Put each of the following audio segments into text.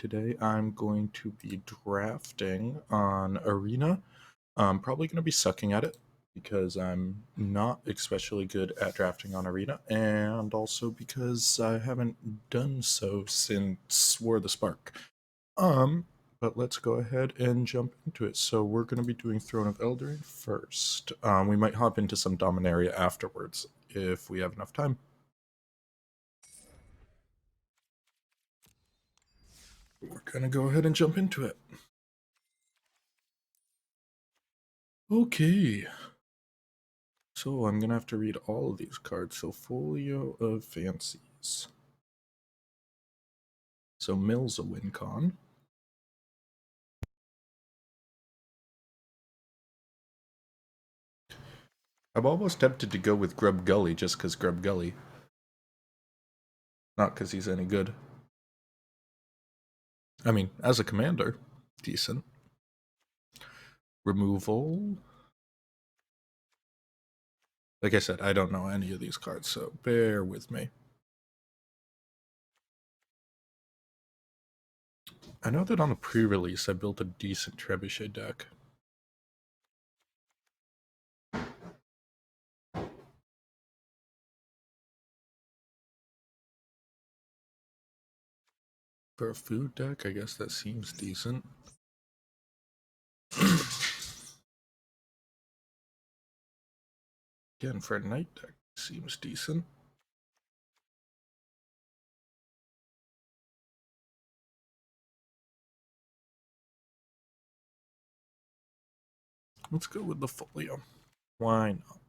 today I'm going to be drafting on Arena. I'm probably going to be sucking at it because I'm not especially good at drafting on Arena, and also because I haven't done so since War of the Spark. Um, but let's go ahead and jump into it. So we're going to be doing Throne of Eldraine first. We might hop into some Dominaria afterwards if we have enough time. We're going to go ahead and jump into it. Okay. So I'm going to have to read all of these cards. So Folio of Fancies. So Mill's a win con. I'm almost tempted to go with Grub Gully just because Grub Gully. Not because he's any good. I mean, as a commander, decent. Removal. Like I said, I don't know any of these cards, so bear with me. I know that on the pre-release I built a decent Trebuchet deck. For a food deck, I guess that seems decent. Again, for a night deck, seems decent. Let's go with the Folio. Why not?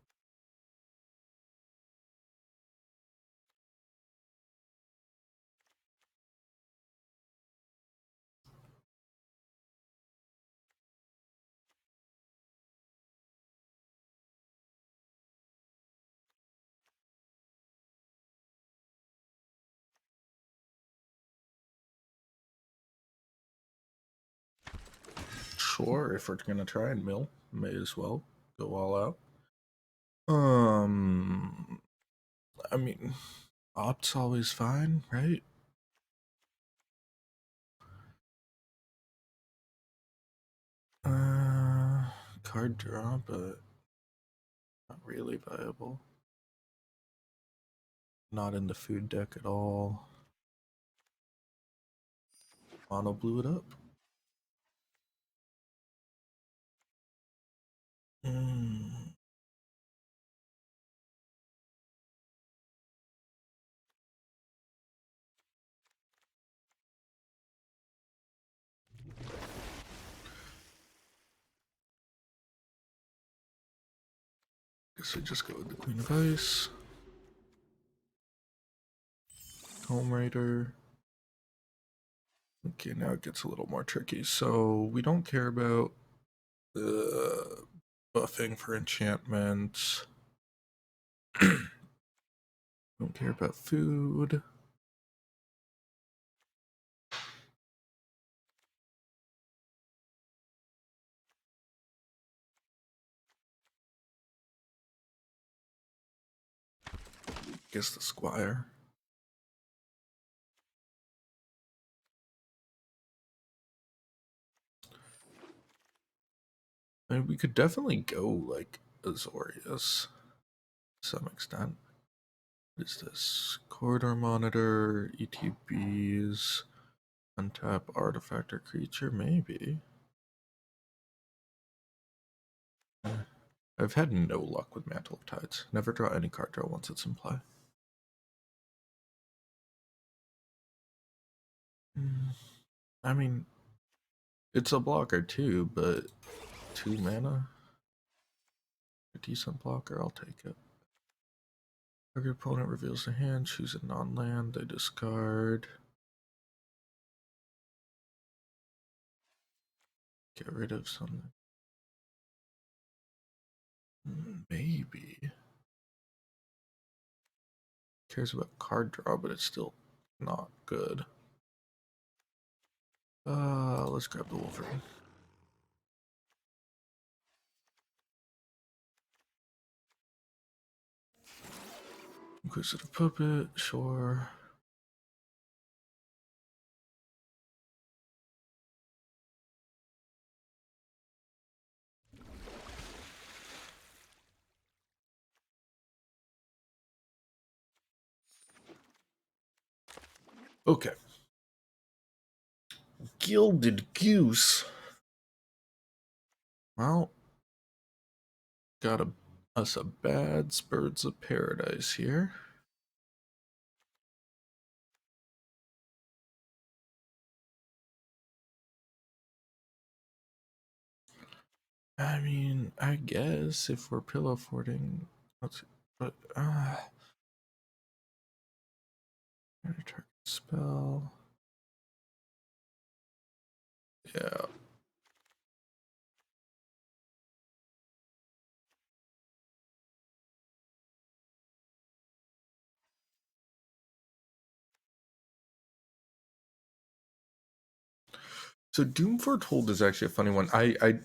Sure, if we're gonna try and mill, may as well go all out. I mean, opt's always fine, right? Card draw, but not really viable. Not in the food deck at all. Mono blew it up. Guess I just go with the Queen of Ice. Home Raider. Okay, now it gets a little more tricky. So we don't care about buffing for enchantments. Don't care about food. Guess the Squire. I mean, we could definitely go like Azorius to some extent. What is this? Corridor Monitor, ETBs, untap artifact or creature, maybe. I've had no luck with Mantle of Tides. Never draw any card draw once it's in play. I mean, it's a blocker too, but 2 mana? A decent blocker, I'll take it. Your opponent reveals the hand, choose a non-land, they discard. Get rid of something. Maybe. Cares about card draw, but it's still not good. Let's grab the Wolverine. Inquisitive Puppet, sure. Okay. Gilded Goose. Well, got us a bad Birds of Paradise here. I mean, I guess if we're pillow forting, let's see, but target spell. Yeah. So Doom Foretold is actually a funny one. I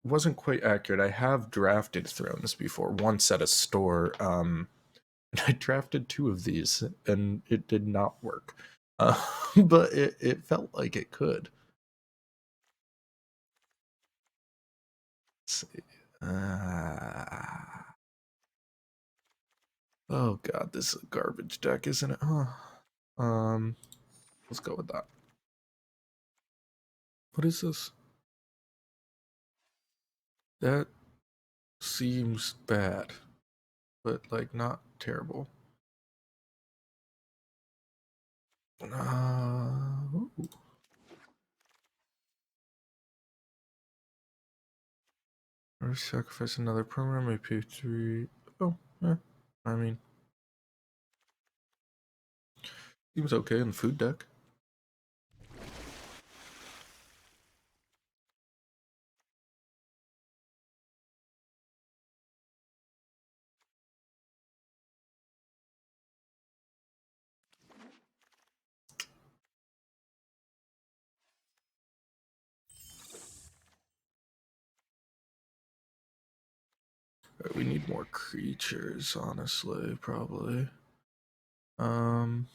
wasn't quite accurate. I have drafted Thrones before, once at a store. I drafted two of these, and it did not work. But it felt like it could. Let's see. Oh god, this is a garbage deck, isn't it? Huh. Um, let's go with that. What is this? That seems bad, but like not terrible. Ooh. Or sacrifice another permanent, maybe three. Oh, yeah. I mean, seems okay in the food deck. Right, we need more creatures, honestly, probably. Um,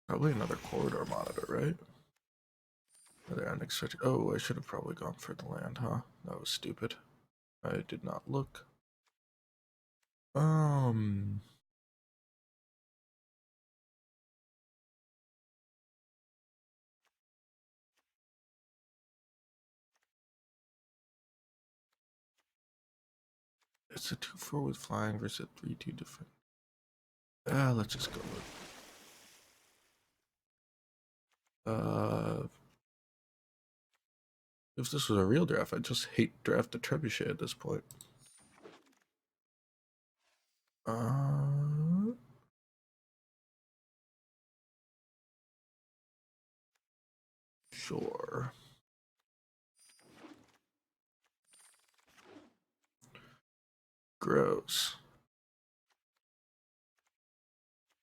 Probably another corridor monitor, right? Another unexpected. Oh, I should have probably gone for the land, huh? That was stupid. I did not look. Um, it's a 2/4 with flying versus a 3/2 defense. Let's just go with. If this was a real draft, I'd just hate draft a trebuchet at this point. Uh, sure. Gross.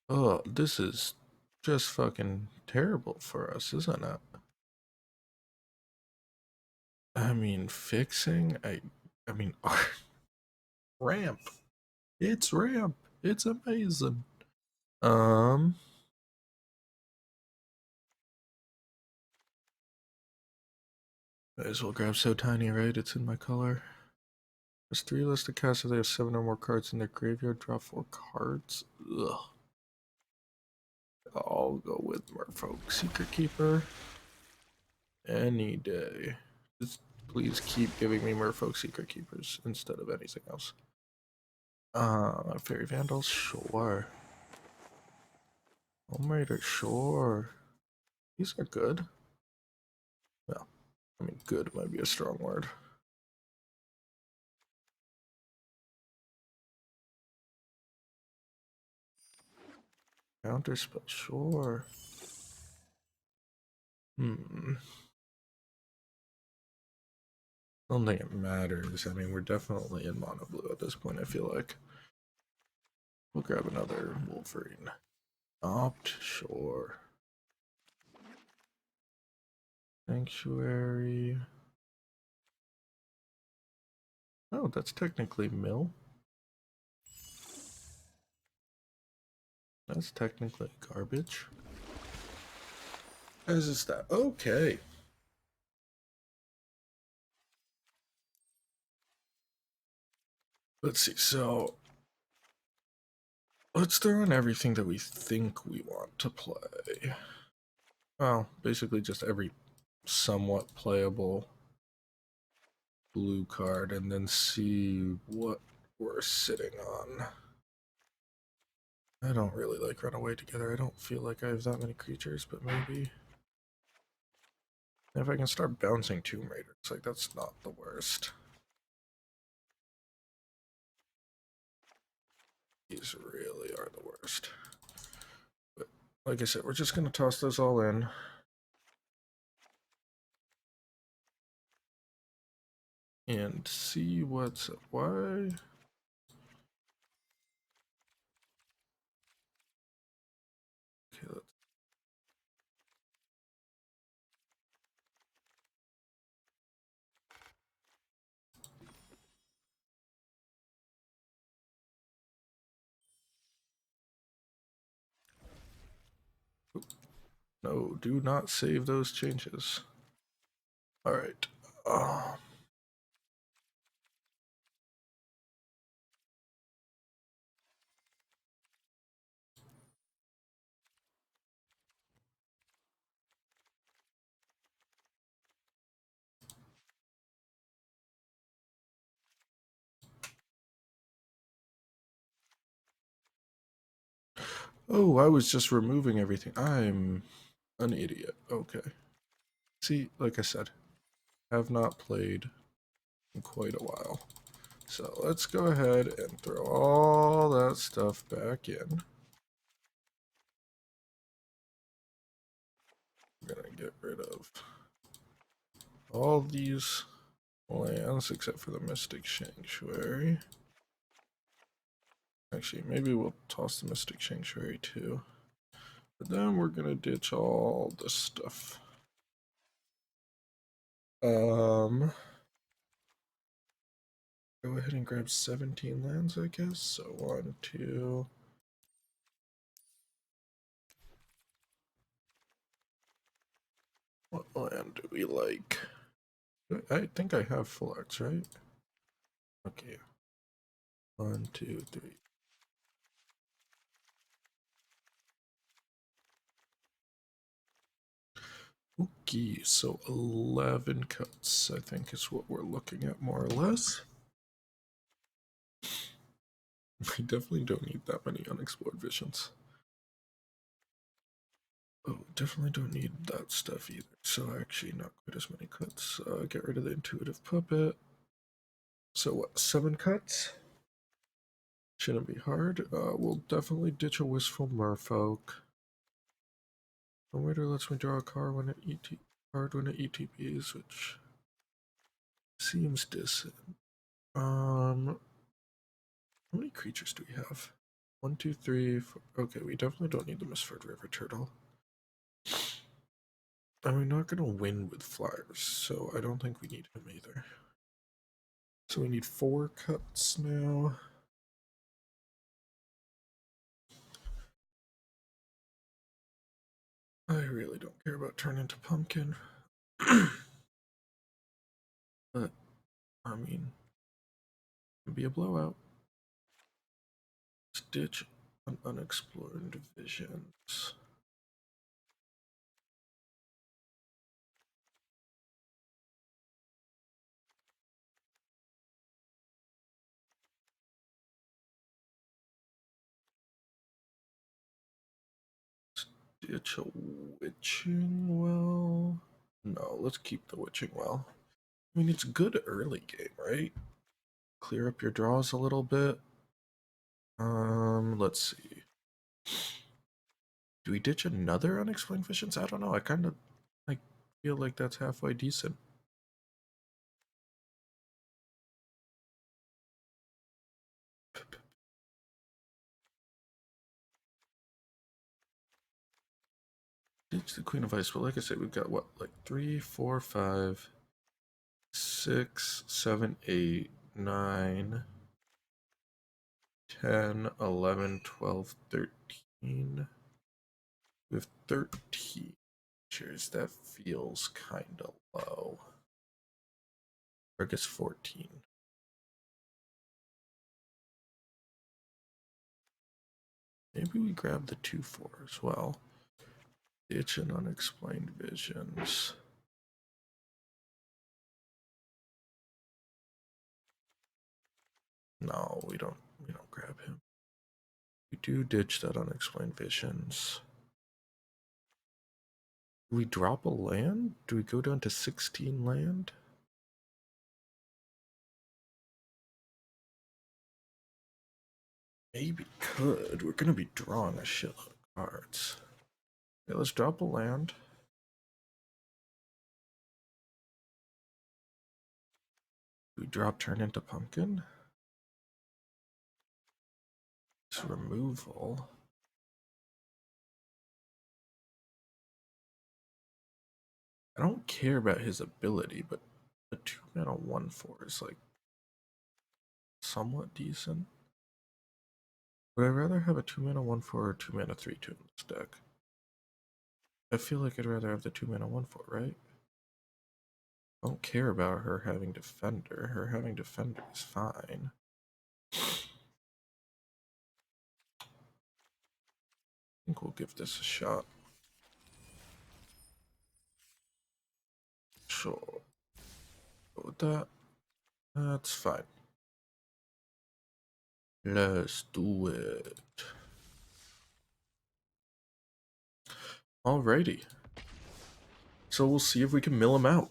Oh, this is just fucking terrible for us, isn't it? I mean, fixing. I mean, ramp. It's ramp. It's amazing. Um, Might as well grab so tiny, right? It's in my color. There's 3 listed cast if they have 7 or more cards in their graveyard. Draw 4 cards. Ugh. I'll go with Merfolk Secret Keeper. Any day. Just please keep giving me Merfolk Secret Keepers instead of anything else. Fairy Vandals, sure. Home Raider, sure. These are good. Well, I mean, good might be a strong word. Counterspell, sure. Hmm. I don't think it matters. I mean, we're definitely in mono blue at this point, I feel like. We'll grab another Wolverine. Opt, sure. Sanctuary. Oh, that's technically mill. That's technically garbage. As is that? Okay. Let's see, so let's throw in everything that we think we want to play. Well, basically just every somewhat playable blue card and then see what we're sitting on. I don't really like Runaway Together. I don't feel like I have that many creatures, but maybe if I can start bouncing Tomb Raiders, like that's not the worst. These really are the worst. But like I said, we're just gonna toss those all in. And see what's up. Why? Okay, let's. No, do not save those changes. Alright. Oh, I was just removing everything. I'm an idiot. Okay. See, like I said, have not played in quite a while. So let's go ahead and throw all that stuff back in. I'm gonna get rid of all these lands except for the Mystic Sanctuary. Actually, maybe we'll toss the Mystic Sanctuary too. But then we're gonna ditch all this stuff. Go ahead and grab 17 lands, I guess. So 1, 2. What land do we like? I think I have full arts, right? Okay. 1, 2, 3. Okay, so 11 cuts, I think is what we're looking at more or less. We definitely don't need that many unexplored visions. Oh, definitely don't need that stuff either. So actually not quite as many cuts. Get rid of the intuitive puppet. So what, 7 cuts? Shouldn't be hard. We'll definitely ditch a wistful merfolk. The waiter lets me draw a card when it ETPs, which seems decent. How many creatures do we have? 1, 2, 3, 4. Okay, we definitely don't need the Misford River Turtle. And we're not gonna win with flyers, so I don't think we need him either. So we need 4 cuts now. I really don't care about turning into pumpkin. But, I mean, it'd be a blowout. Stitch on unexplored divisions. Ditch a witching well. No, let's keep the witching well. I mean, it's good early game, right? Clear up your draws a little bit. Let's see. Do we ditch another unexplained visions? I don't know. I kind of like feel like that's halfway decent. Ditch the Queen of Ice, but like I said, we've got what, like 3, 4, 5, 6, 7, 8, 9, 10, 11, 12, 13. We have 13 creatures. That feels kind of low. Or I guess 14. Maybe we grab the 2/4 as well. Ditch and Unexplained Visions. No, we don't grab him. We do ditch that Unexplained Visions. Do we drop a land? Do we go down to 16 land? Maybe could. We're gonna be drawing a shitload of cards. Okay, let's drop a land. We drop turn into pumpkin. It's removal. I don't care about his ability, but a 2-mana 1/4 is like somewhat decent. Would I rather have a 2-mana 1/4 or 2-mana 3/2 in this deck? I feel like I'd rather have the 2-mana 1/4, right? I don't care about her having Defender. Her having Defender is fine. I think we'll give this a shot. Sure. Go with that. That's fine. Let's do it. Alrighty. So we'll see if we can mill him out.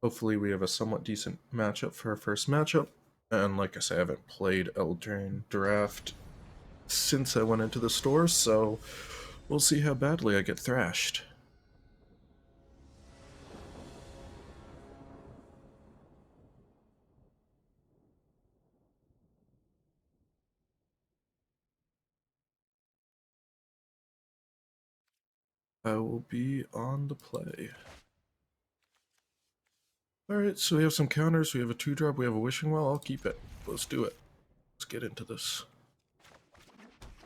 Hopefully we have a somewhat decent matchup for our first matchup. And like I say, I haven't played Eldraine Draft since I went into the store, so we'll see how badly I get thrashed. I will be on the play. Alright, so we have some counters, we have a 2-drop, we have a Wishing Well, I'll keep it. Let's do it. Let's get into this.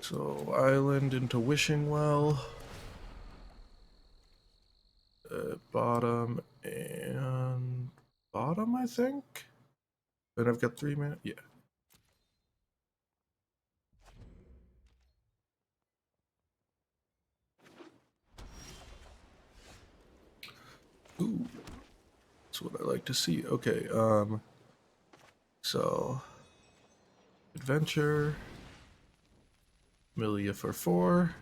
So, Island into Wishing Well. Bottom and bottom, I think? And I've got 3 mana, yeah. Ooh. That's what I like to see. Okay, so Adventure, Milia for 4.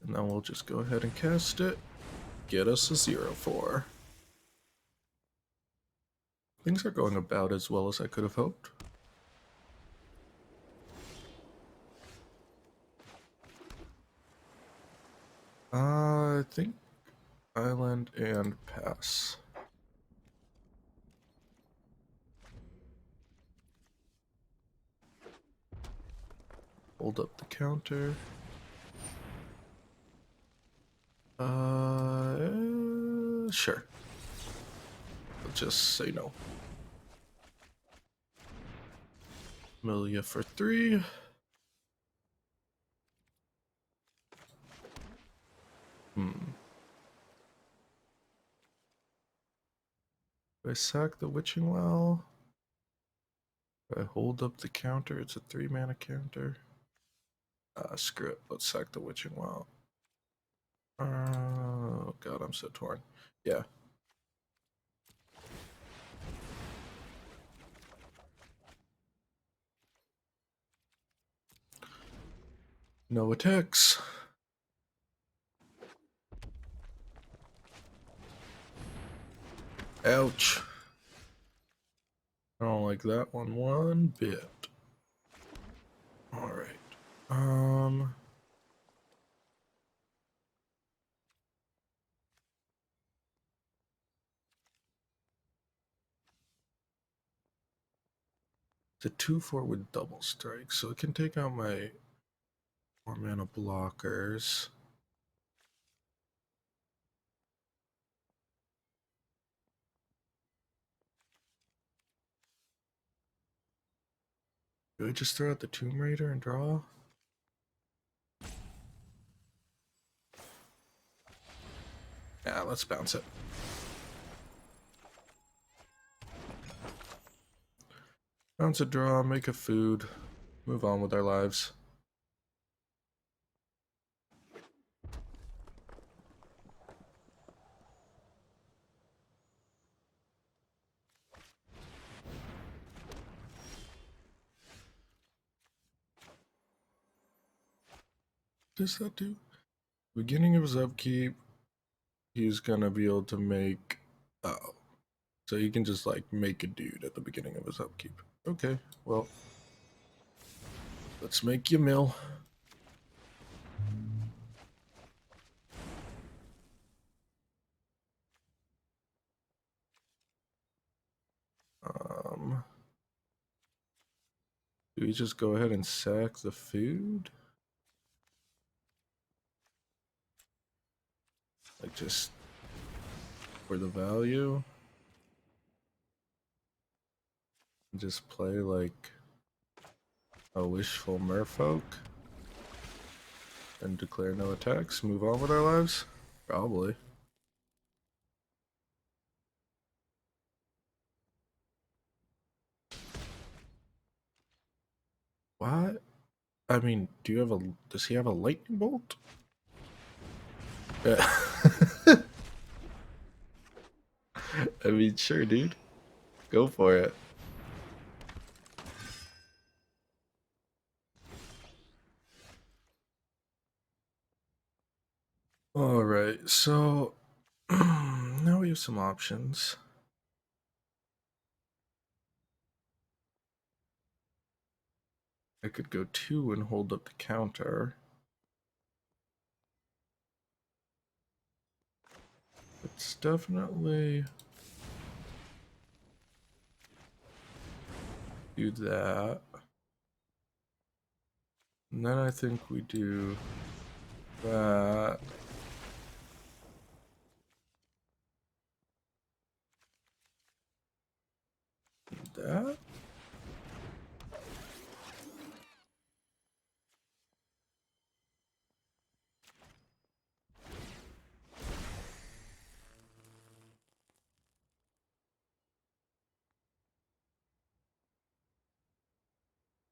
And then we'll just go ahead and cast it. Get us a 0/4. Things are going about as well as I could have hoped. I think Island and pass. Hold up the counter. Sure. I'll just say no. Milia for 3. Do I sack the Witching Well? Do I hold up the counter? It's a 3-mana counter. Screw it. Let's sack the Witching Well. Oh god, I'm so torn. Yeah. No attacks. Ouch. I don't like that one bit. Alright. The 2/4 with double strike, so it can take out my 4-mana blockers. Do I just throw out the Tomb Raider and draw? Yeah, let's bounce it. Bounce a draw, make a food, move on with our lives. What does that do? Beginning of his upkeep, he's gonna be able to make. Oh. So he can just like make a dude at the beginning of his upkeep. Okay, well. Let's make you mill. Do we just go ahead and sack the food? Like just for the value? Just play like a wishful merfolk? And declare no attacks? Move on with our lives? Probably. What? I mean, does he have a lightning bolt? Yeah. I mean, sure, dude. Go for it. Alright, so now we have some options. I could go 2 and hold up the counter. It's definitely do that. And then I think we do that. That.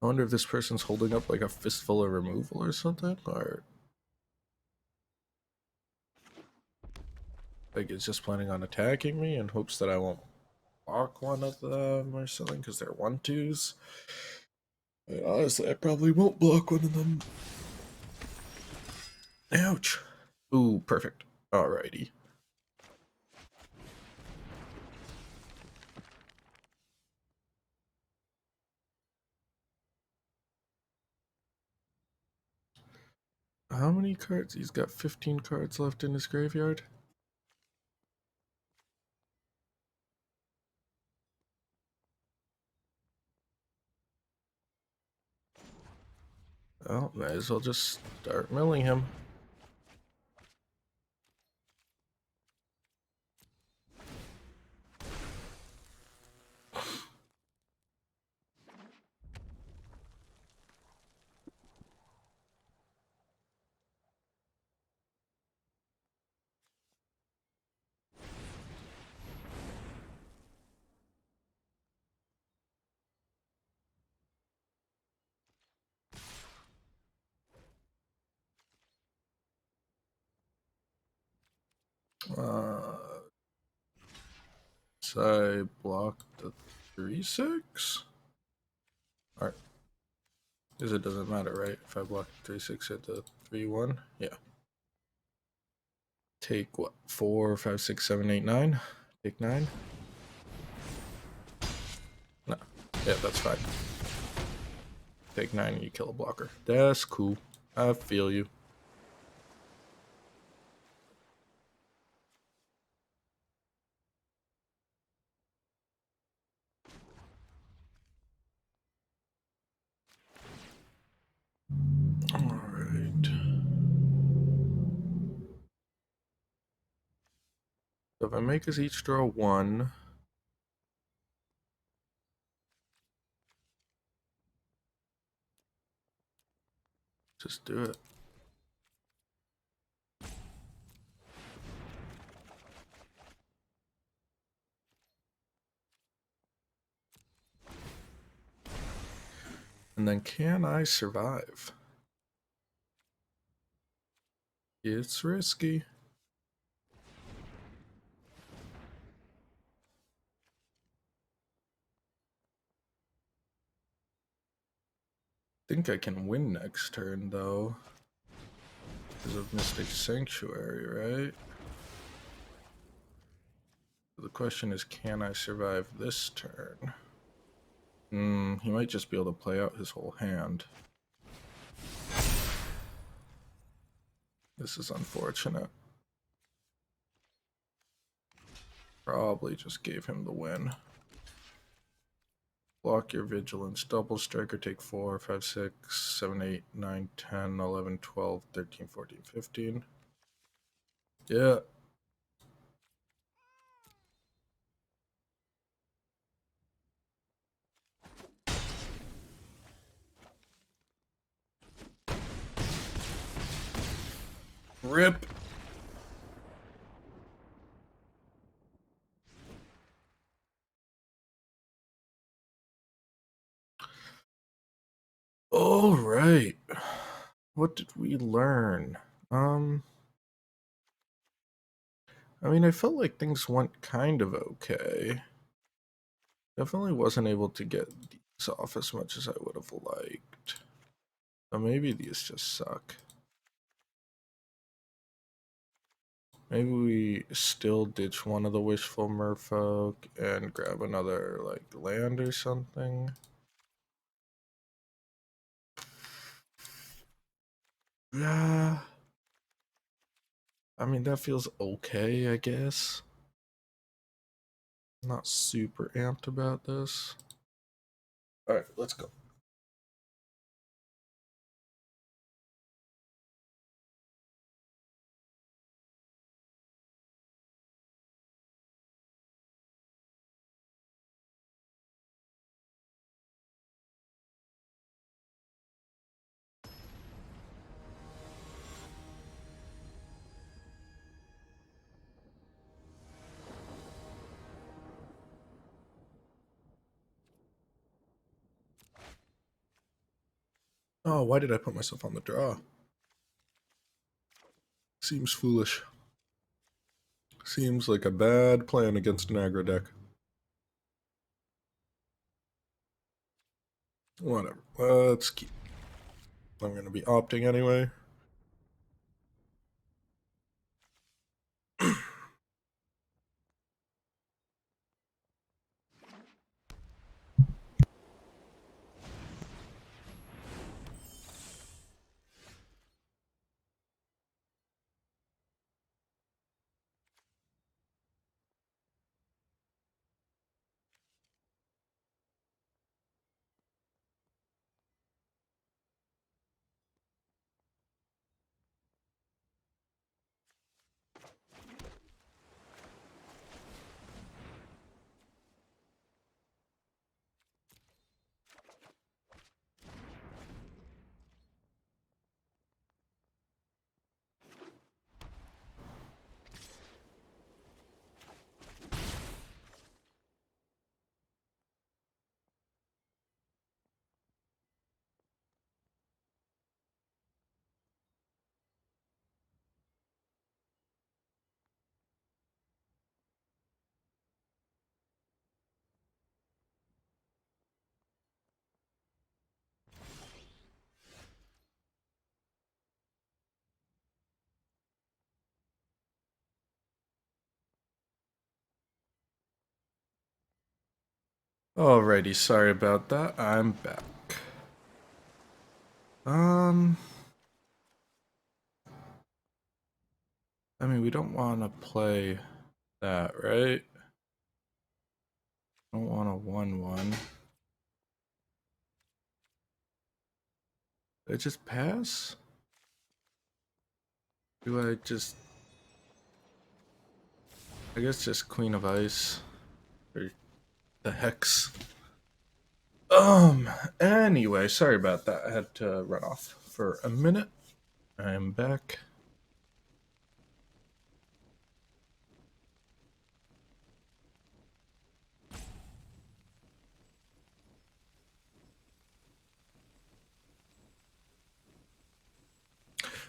I wonder if this person's holding up like a fistful of removal or something, or like it's just planning on attacking me in hopes that I won't block one of them or something because they're 1/2s. And honestly, I probably won't block one of them. Ouch. Ooh, perfect. Alrighty. How many cards? He's got 15 cards left in his graveyard. Well, might as well just start milling him. So I block the 3/6? Alright. Because it doesn't matter, right? If I block 3/6 at the 3/1? Yeah. Take what? 4, 5, 6, 7, 8, 9? Take 9? No. Yeah, that's fine. Take 9 and you kill a blocker. That's cool. I feel you. Alright. So if I make us each draw 1. Just do it. And then can I survive? It's risky. Think I can win next turn though. Because of Mystic Sanctuary, right? The question is, can I survive this turn? He might just be able to play out his whole hand. This is unfortunate. Probably just gave him the win. Block your vigilance. Double striker, take 4, 5, 6, 7, 8, 9, 10, 11, 12, 13, 14, 15. Yeah. Rip. All right. What did we learn? I mean, I felt like things went kind of okay. Definitely wasn't able to get these off as much as I would have liked. But maybe these just suck. Maybe we still ditch one of the wishful merfolk and grab another, like, land or something. Yeah. I mean, that feels okay, I guess. Not super amped about this. Alright, let's go. Oh, why did I put myself on the draw? Seems foolish. Seems like a bad plan against an aggro deck. Whatever. Let's keep. I'm going to be opting anyway. Alrighty, sorry about that. I'm back. I mean, we don't want to play that, right? Don't want a 1-1. Did I just pass? Do I just... I guess just Queen of Ice. Or the Hex. Anyway, sorry about that. I had to run off for a minute. I am back.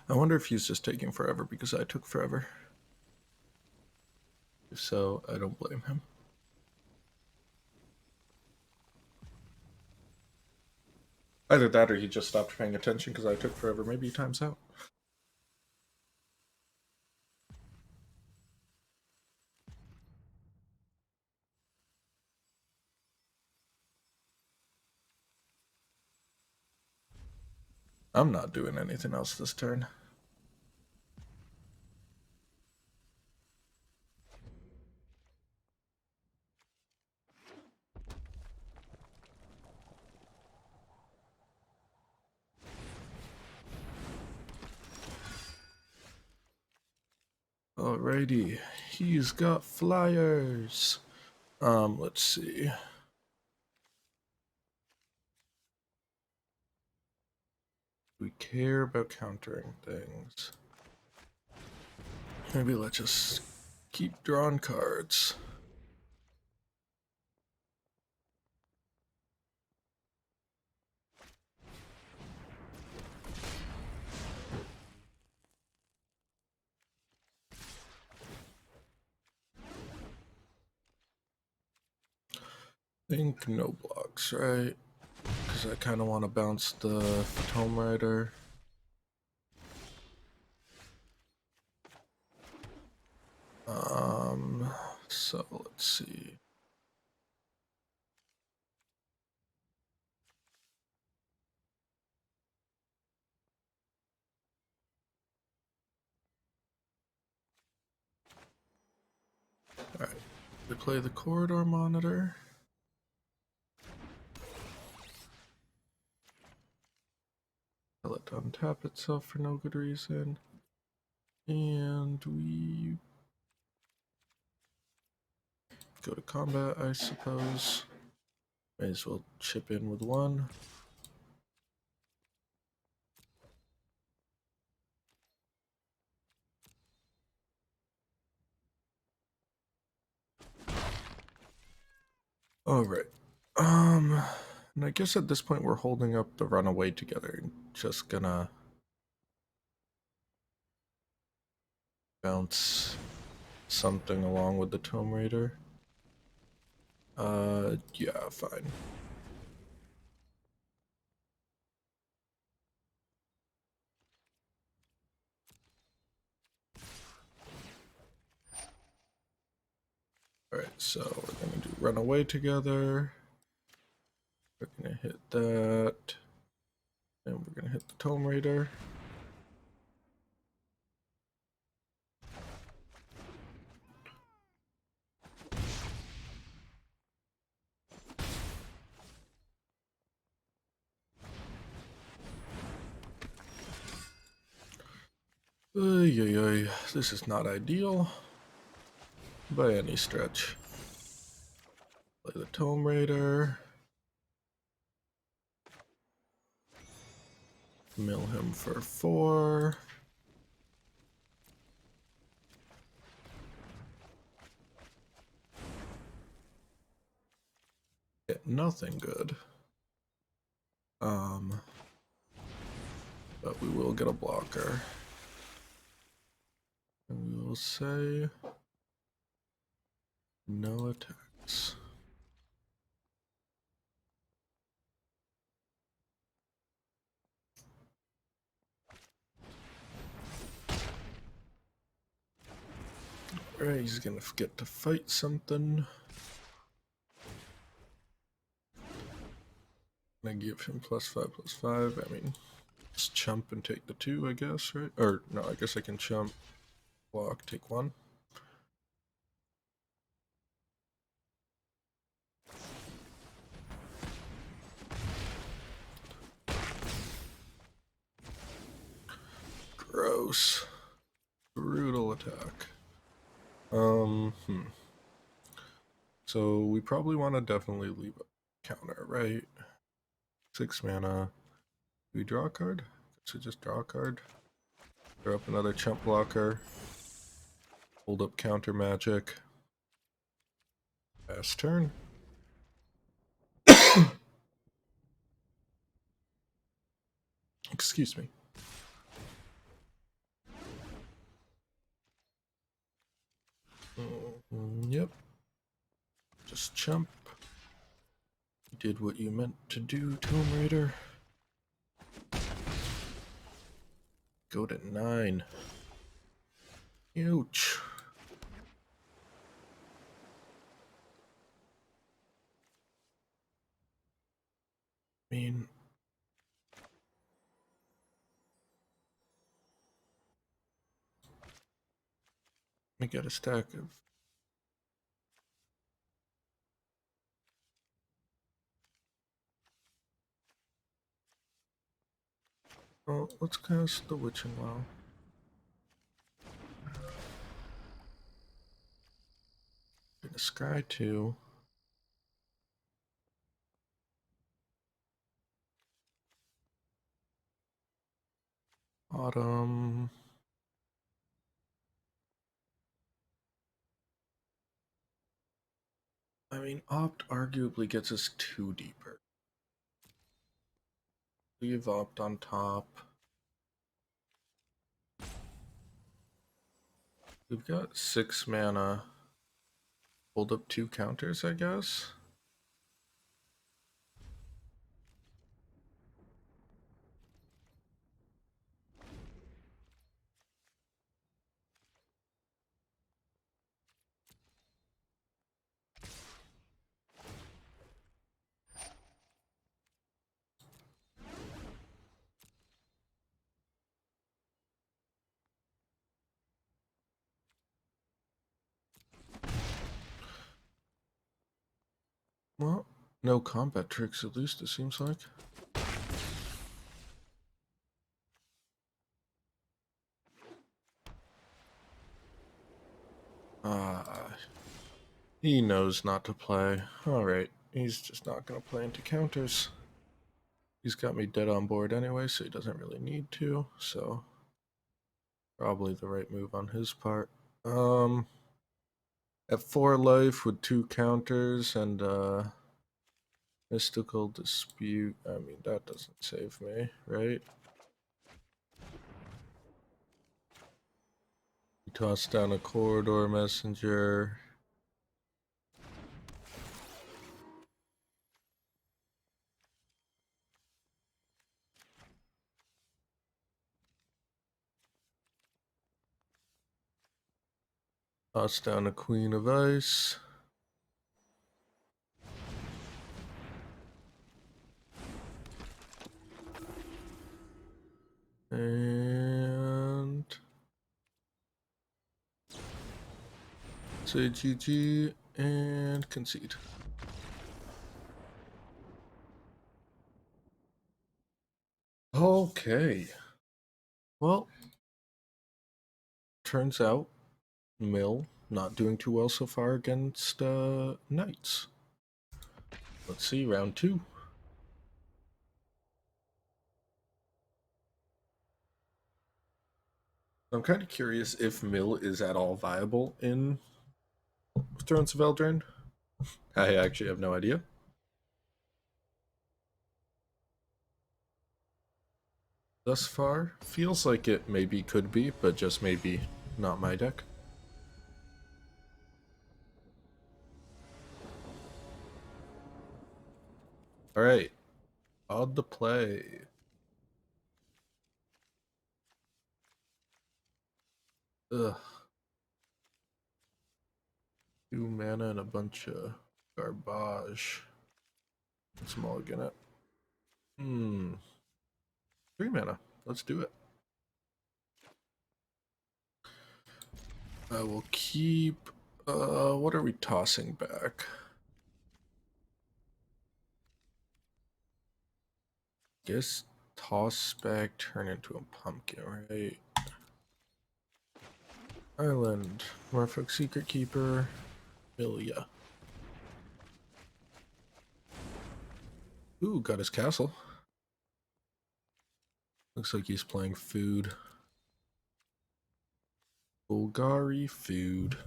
I wonder if he's just taking forever because I took forever. If so, I don't blame him. Either that or he just stopped paying attention because I took forever. Maybe he times out. I'm not doing anything else this turn. Alrighty, he's got flyers. Let's see. We care about countering things. Maybe let's just keep drawing cards. Think no blocks, right? Because I kind of want to bounce the Tome Rider. So let's see. Alright, we play the Corridor Monitor. I'll let it untap itself for no good reason. And we go to combat, I suppose. May as well chip in with one. Alright. And I guess at this point we're holding up the runaway together and just gonna bounce something along with the Tome Raider. Yeah, fine. Alright, so we're gonna do runaway together. We're gonna hit that. And we're gonna hit the Tome Raider. This is not ideal by any stretch. Play the Tome Raider. Mill him for 4. Get nothing good. But we will get a blocker. And we will say no attacks. Alright, he's gonna get to fight something. I give him +5/+5. I mean, just chump and take the 2, I guess, right? Or no, I guess I can chump, block, take 1. Gross. Brutal attack. So we probably want to definitely leave a counter, right? 6 mana. Do we draw a card? So just draw a card. Throw up another chump blocker. Hold up counter magic. Pass turn. Excuse me. Yep. Just jump. You did what you meant to do, Tomb Raider. Go to 9. Huge. I mean, I got a stack of. Oh, let's cast the Witching Well. Get a Scry 2. Autumn. I mean, Opt arguably gets us 2 deeper. Leave Opt on top. We've got 6 mana. Hold up 2 counters, I guess. Well, no combat tricks at least, it seems like. He knows not to play. Alright, he's just not gonna play into counters. He's got me dead on board anyway, so he doesn't really need to, so probably the right move on his part. At 4 life with 2 counters and Mystical Dispute, I mean, that doesn't save me, right? He tossed down a Corridor Messenger. Tossed down a Queen of Ice. And say GG and concede. Okay. Well, turns out Mill not doing too well so far against Knights. Let's see, round 2. I'm kind of curious if Mill is at all viable in Thrones of Eldraine. I actually have no idea. Thus far, feels like it maybe could be, but just maybe not my deck. Alright, on the play. Ugh. 2 mana and a bunch of garbage. Let's mulligan it. 3 mana. Let's do it. I will keep. What are we tossing back? Guess toss back, turn into a pumpkin, right? Island, Morphic Secret Keeper, Milia. Ooh, got his castle. Looks like he's playing food. Bulgari food.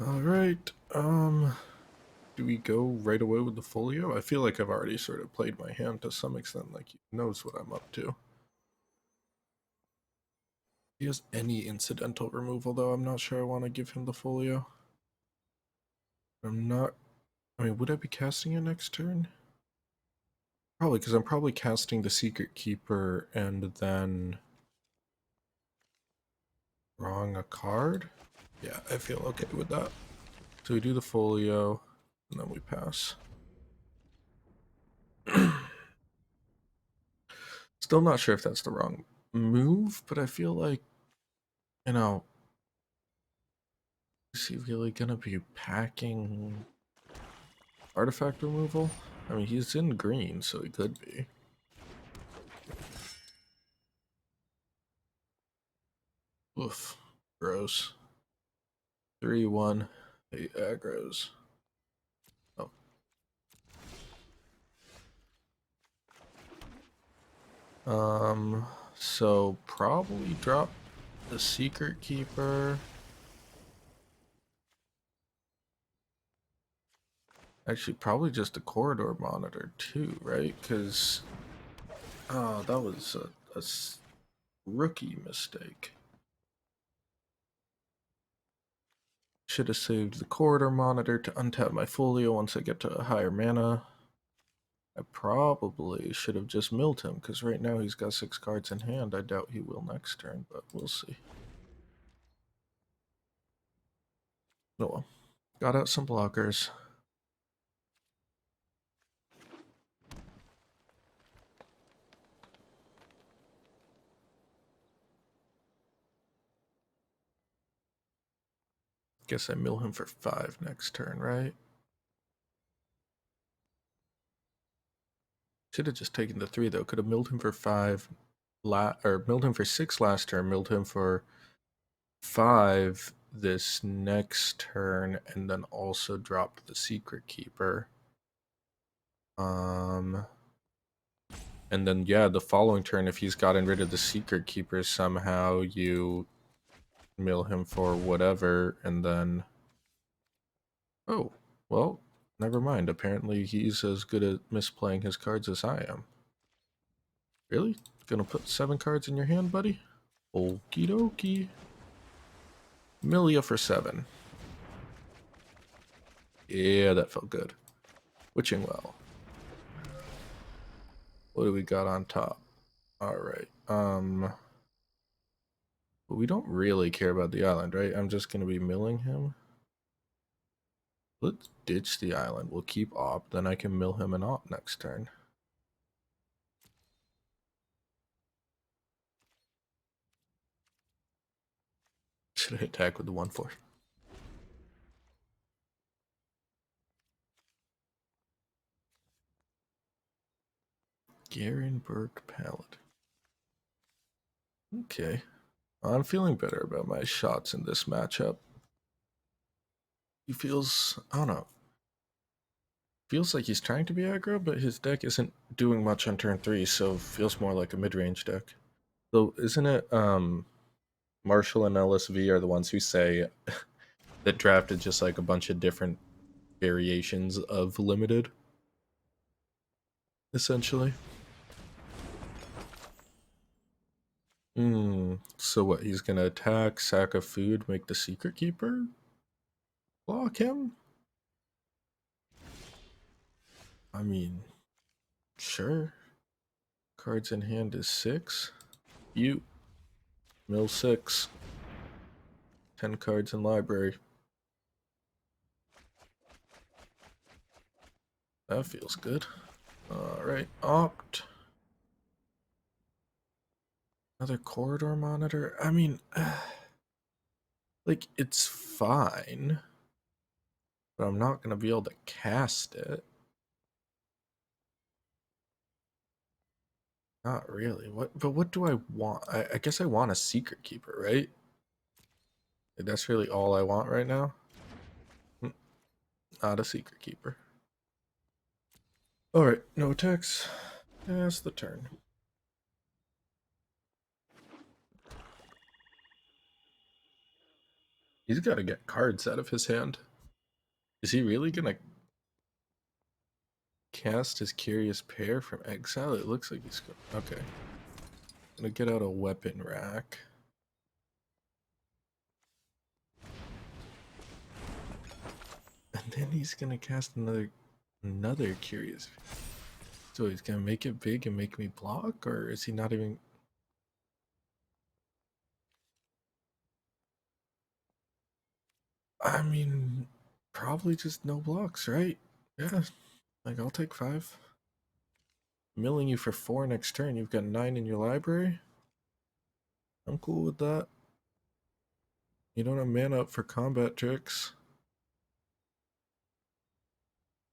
Alright, Do we go right away with the folio? I feel like I've already sort of played my hand to some extent, like he knows what I'm up to. If he has any incidental removal, though, I'm not sure I want to give him the folio. I'm not. I mean, would I be casting it next turn? Probably, because I'm probably casting the Secret Keeper and then drawing a card. Yeah, I feel okay with that. So we do the folio, and then we pass. Still not sure if that's the wrong move, but I feel like, you know, is he really gonna be packing artifact removal? I mean, he's in green, so he could be. Oof. Gross. 3-1. He aggroes. Oh. So probably drop the Secret Keeper. Actually, probably just a corridor monitor too, right? Because, oh, that was a rookie mistake. Should have saved the corridor monitor to untap my folio once I get to a higher mana. I probably should have just milled him, because right now he's got 6 cards in hand. I doubt he will next turn, but we'll see. Oh well. Got out some blockers. Guess I mill him for 5 next turn, right? Should have just taken the 3 though. Could have milled him for 5 or milled him for 6 last turn, milled him for 5 this next turn, and then also dropped the Secret Keeper. And then yeah, the following turn, if he's gotten rid of the Secret Keeper somehow, you mill him for whatever, and then oh, well, never mind. Apparently he's as good at misplaying his cards as I am. Really? Gonna put 7 cards in your hand, buddy? Okie dokie. Millia for 7. Yeah, that felt good. Witching Well. What do we got on top? Alright, but we don't really care about the island, right? I'm just gonna be milling him. Let's ditch the island. We'll keep Op, then I can mill him an Op next turn. Should I attack with the 1/4? Garenberg Palette. Okay. I'm feeling better about my shots in this matchup. He feels, I don't know, feels like he's trying to be aggro, but his deck isn't doing much on turn 3, so feels more like a mid-range deck. Though, isn't it, Marshall and LSV are the ones who say that drafted just like a bunch of different variations of limited, essentially. So what, he's gonna attack, sack a food, make the Secret Keeper? Block him? I mean, sure. Cards in hand is 6. You. Mill 6. 10 cards in library. That feels good. Alright, Opt. Another corridor monitor? I mean, like, it's fine. But I'm not gonna be able to cast it. Not really. But what do I want? I guess I want a Secret Keeper, right? Like, that's really all I want right now? Not a Secret Keeper. Alright, no attacks. That's the turn. He's got to get cards out of his hand. Is he really gonna cast his Curious Pair from exile? It looks like he's going. Okay. Gonna get out a weapon rack. And then he's gonna cast another Curious. So he's gonna make it big and make me block, or is he not even? I mean, probably just no blocks, right? Yeah, like I'll take 5. Milling you for 4 next turn. You've got 9 in your library. I'm cool with that. You don't have mana up for combat tricks.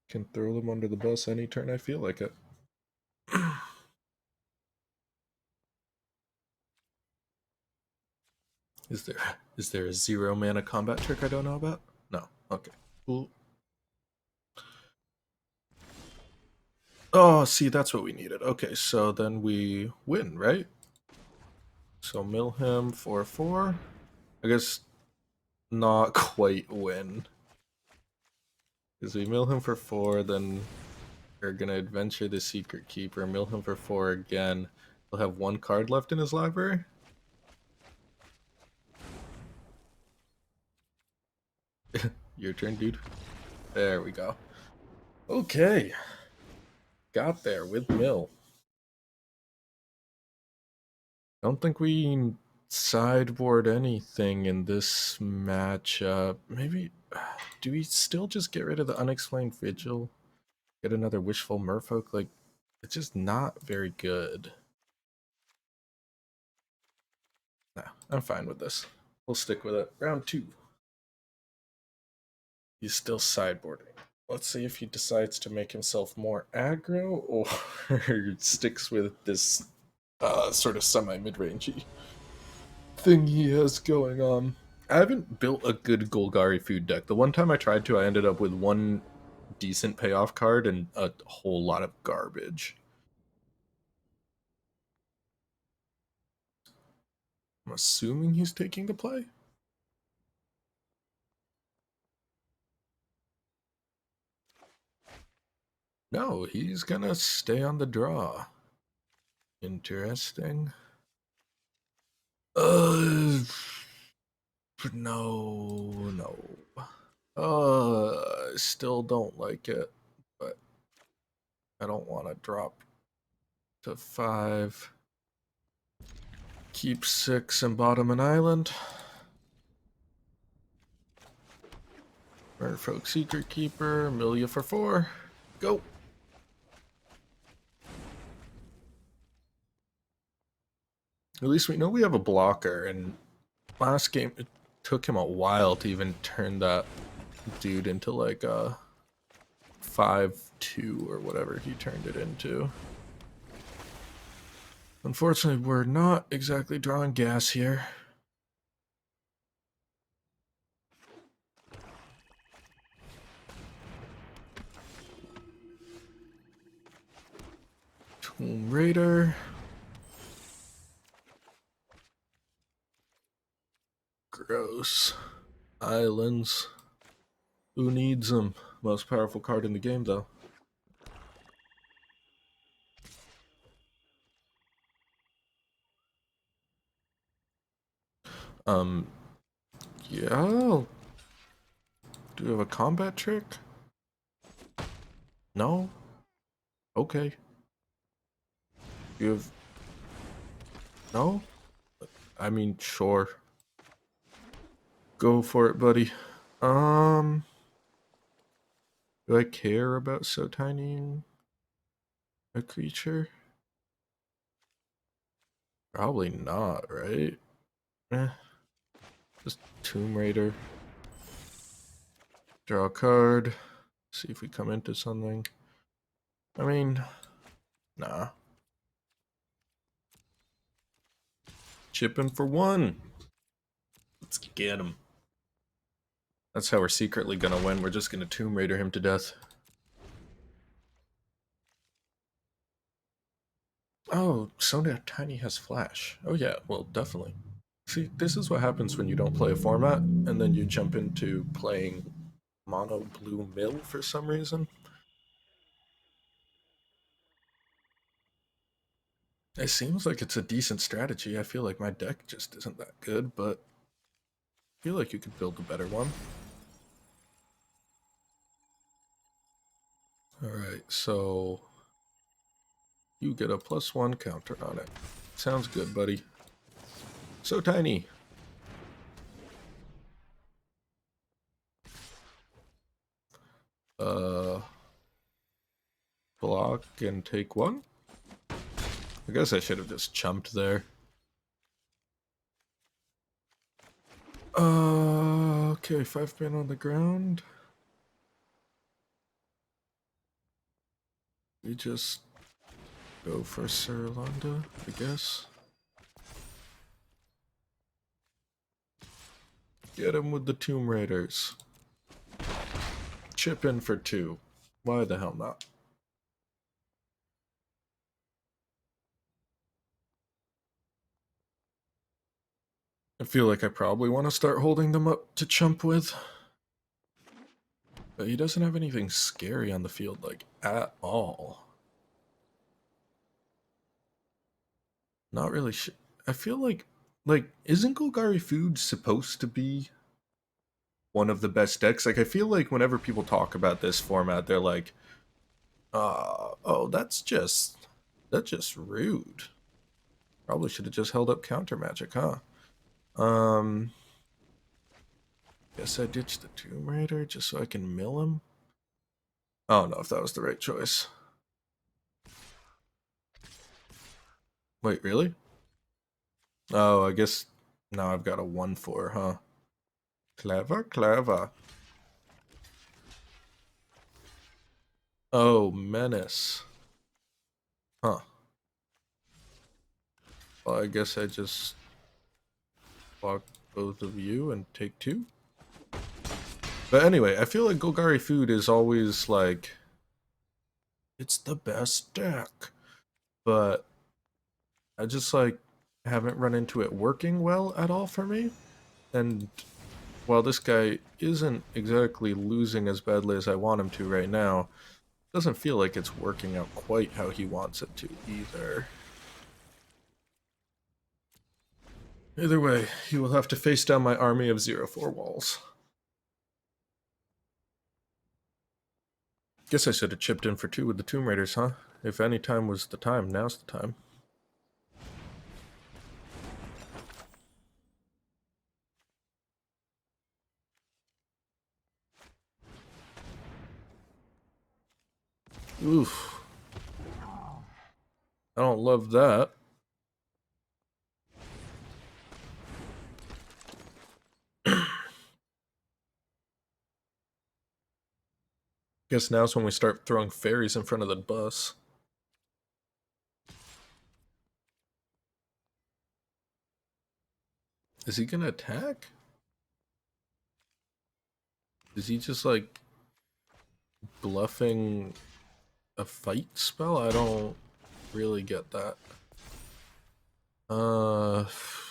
Can throw them under the bus any turn I feel like it. Is there a 0 mana combat trick I don't know about? No. Okay. Cool. Oh, see, that's what we needed. Okay, so then we win, right? So mill him for 4. I guess not quite win. Because we mill him for 4, then we're gonna adventure the Secret Keeper, mill him for 4 again. He'll have 1 card left in his library. Your turn, dude. There we go. Okay. Got there with mill. Don't think we sideboard anything in this matchup. Maybe. Do we still just get rid of the Unexplained Vigil? Get another Wishful Merfolk? Like, it's just not very good. Nah, I'm fine with this. We'll stick with it. Round 2. He's still sideboarding. Let's see if he decides to make himself more aggro or sticks with this sort of semi-mid-rangey thing he has going on. I haven't built a good Golgari food deck. The one time I tried to, I ended up with 1 decent payoff card and a whole lot of garbage. I'm assuming he's taking the play. No, he's gonna stay on the draw. Interesting. No. I still don't like it, but I don't want to drop to 5. Keep 6 and bottom an island. Merfolk Secret Keeper, Milia for 4. Go! At least we know we have a blocker, and last game it took him a while to even turn that dude into like a 5-2 or whatever he turned it into. Unfortunately, we're not exactly drawing gas here. Tomb Raider. Gross. Islands. Who needs them? Most powerful card in the game, though. Yeah. Do we have a combat trick? No? Okay. You have... No? I mean, sure. Go for it, buddy. Do I care about so tiny a creature? Probably not, right? Just Tomb Raider. Draw a card. See if we come into something. I mean, nah. Chipping for 1. Let's get him. That's how we're secretly gonna win. We're just gonna Tomb Raider him to death. Oh, so tiny has flash. Oh yeah, well, definitely. See, this is what happens when you don't play a format, and then you jump into playing mono blue mill for some reason. It seems like it's a decent strategy. I feel like my deck just isn't that good, but I feel like you could build a better one. Alright, so you get a +1 counter on it. Sounds good, buddy. So tiny. Block and take 1? I guess I should have just chumped there. Okay, 5 man on the ground. We just go for Sir Londa, I guess. Get him with the Tomb Raiders. Chip in for 2. Why the hell not? I feel like I probably want to start holding them up to chump with. But he doesn't have anything scary on the field, like, at all. Not really I feel like, isn't Golgari Food supposed to be one of the best decks? Like, I feel like whenever people talk about this format, they're like, oh, that's just rude. Probably should have just held up counter magic, huh? Guess I ditched the Tomb Raider just so I can mill him. I don't know if that was the right choice. Wait, really? Oh, I guess now I've got a 1/4, huh? Clever, clever. Oh, menace. Huh. Well, I guess I just block both of you and take 2. But anyway, I feel like Golgari Food is always like, it's the best deck. But I just like haven't run into it working well at all for me. And while this guy isn't exactly losing as badly as I want him to right now, it doesn't feel like it's working out quite how he wants it to either. Either way, he will have to face down my army of 0/4 walls. Guess I should have chipped in for 2 with the Tomb Raiders, huh? If any time was the time, now's the time. Oof. I don't love that. Guess now's when we start throwing fairies in front of the bus. Is he gonna attack? Is he just like bluffing a fight spell? I don't really get that.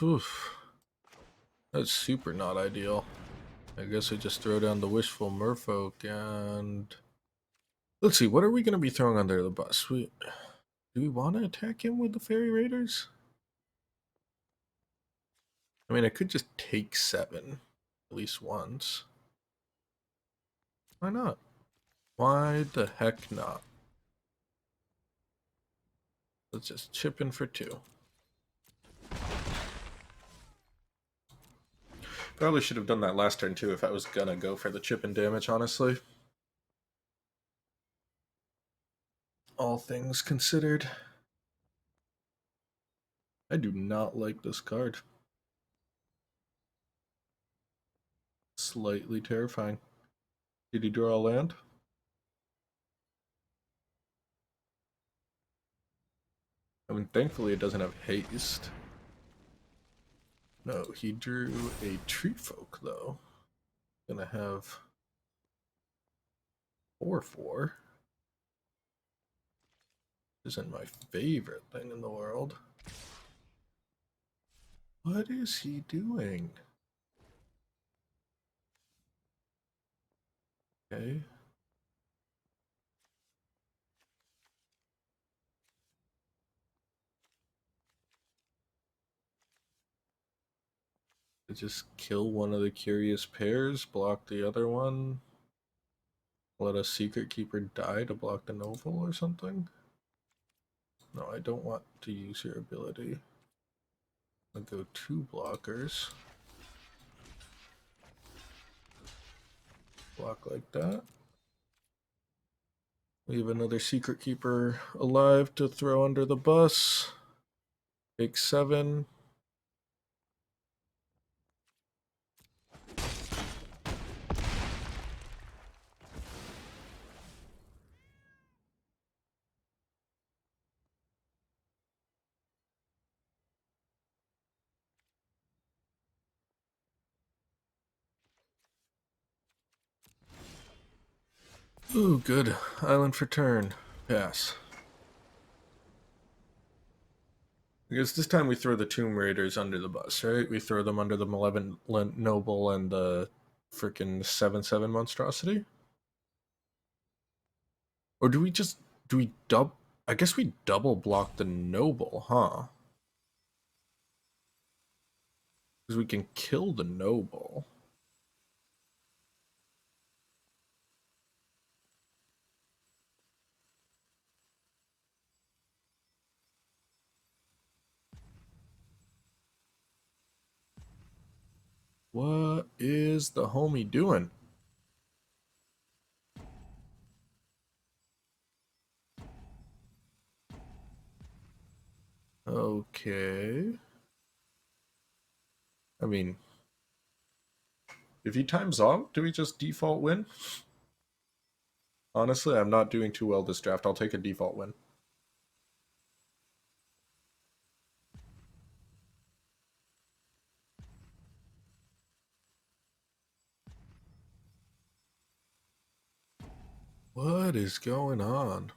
Oof. That's super not ideal. I guess I just throw down the wishful merfolk and let's see, what are we gonna be throwing under the bus? Do we want to attack him with the fairy raiders? I mean, I could just take 7 at least once. Why not? Why the heck not? Let's just chip in for 2. Probably should have done that last turn too if I was gonna go for the chip and damage, honestly. All things considered. I do not like this card. Slightly terrifying. Did he draw a land? I mean, thankfully it doesn't have haste. No, he drew a tree folk though. Gonna have 4/4. Isn't my favorite thing in the world. What is he doing? Okay. Just kill one of the curious pairs, block the other one, let a secret keeper die to block the noble or something? No, I don't want to use your ability. I'll go 2 blockers. Block like that. Leave another secret keeper alive to throw under the bus. Take 7. Ooh, good. Island for turn. Pass. Because this time we throw the Tomb Raiders under the bus, right? We throw them under the Malevolent Noble and the freaking 7/7 monstrosity? Or do we just... Do we dub... I guess we double block the Noble, huh? Because we can kill the Noble. What is the homie doing? Okay. I mean, if he times out, do we just default win? Honestly, I'm not doing too well this draft. I'll take a default win. What is going on?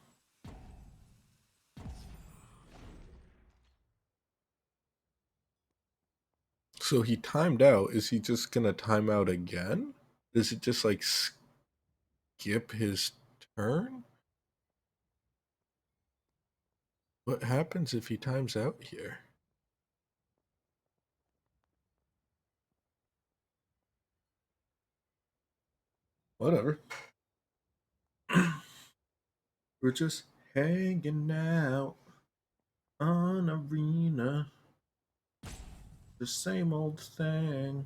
So he timed out. Is he just gonna time out again? Is it just like skip his turn? What happens if he times out here? Whatever. We're just hanging out on Arena. The same old thing.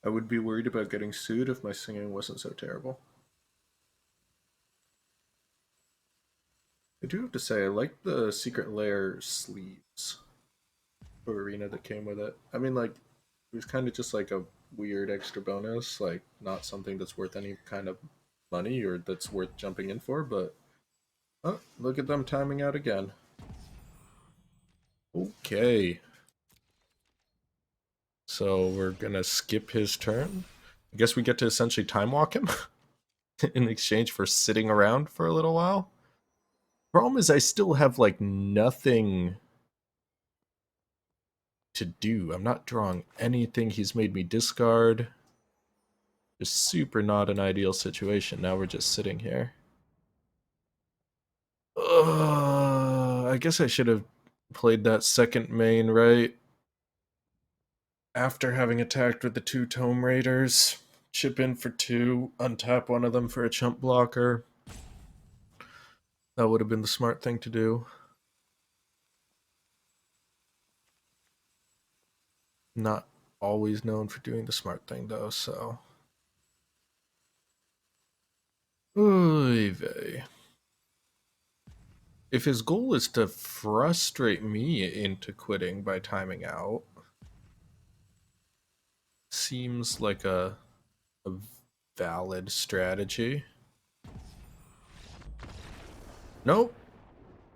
I would be worried about getting sued if my singing wasn't so terrible. I do have to say, I like the Secret Lair sleeves for Arena that came with it. I mean, like, it was kind of just like a weird extra bonus, like, not something that's worth any kind of money or that's worth jumping in for, but oh, look at them timing out again. Okay. So we're gonna skip his turn. I guess we get to essentially time walk him in exchange for sitting around for a little while. Problem is I still have like nothing to do. I'm not drawing anything he's made me discard. Just super not an ideal situation. Now we're just sitting here. I guess I should have played that second main, right? After having attacked with the 2 Tome Raiders. Chip in for 2, untap one of them for a chump blocker. That would have been the smart thing to do. Not always known for doing the smart thing, though, so... Oy vey. If his goal is to frustrate me into quitting by timing out, seems like a valid strategy. Nope.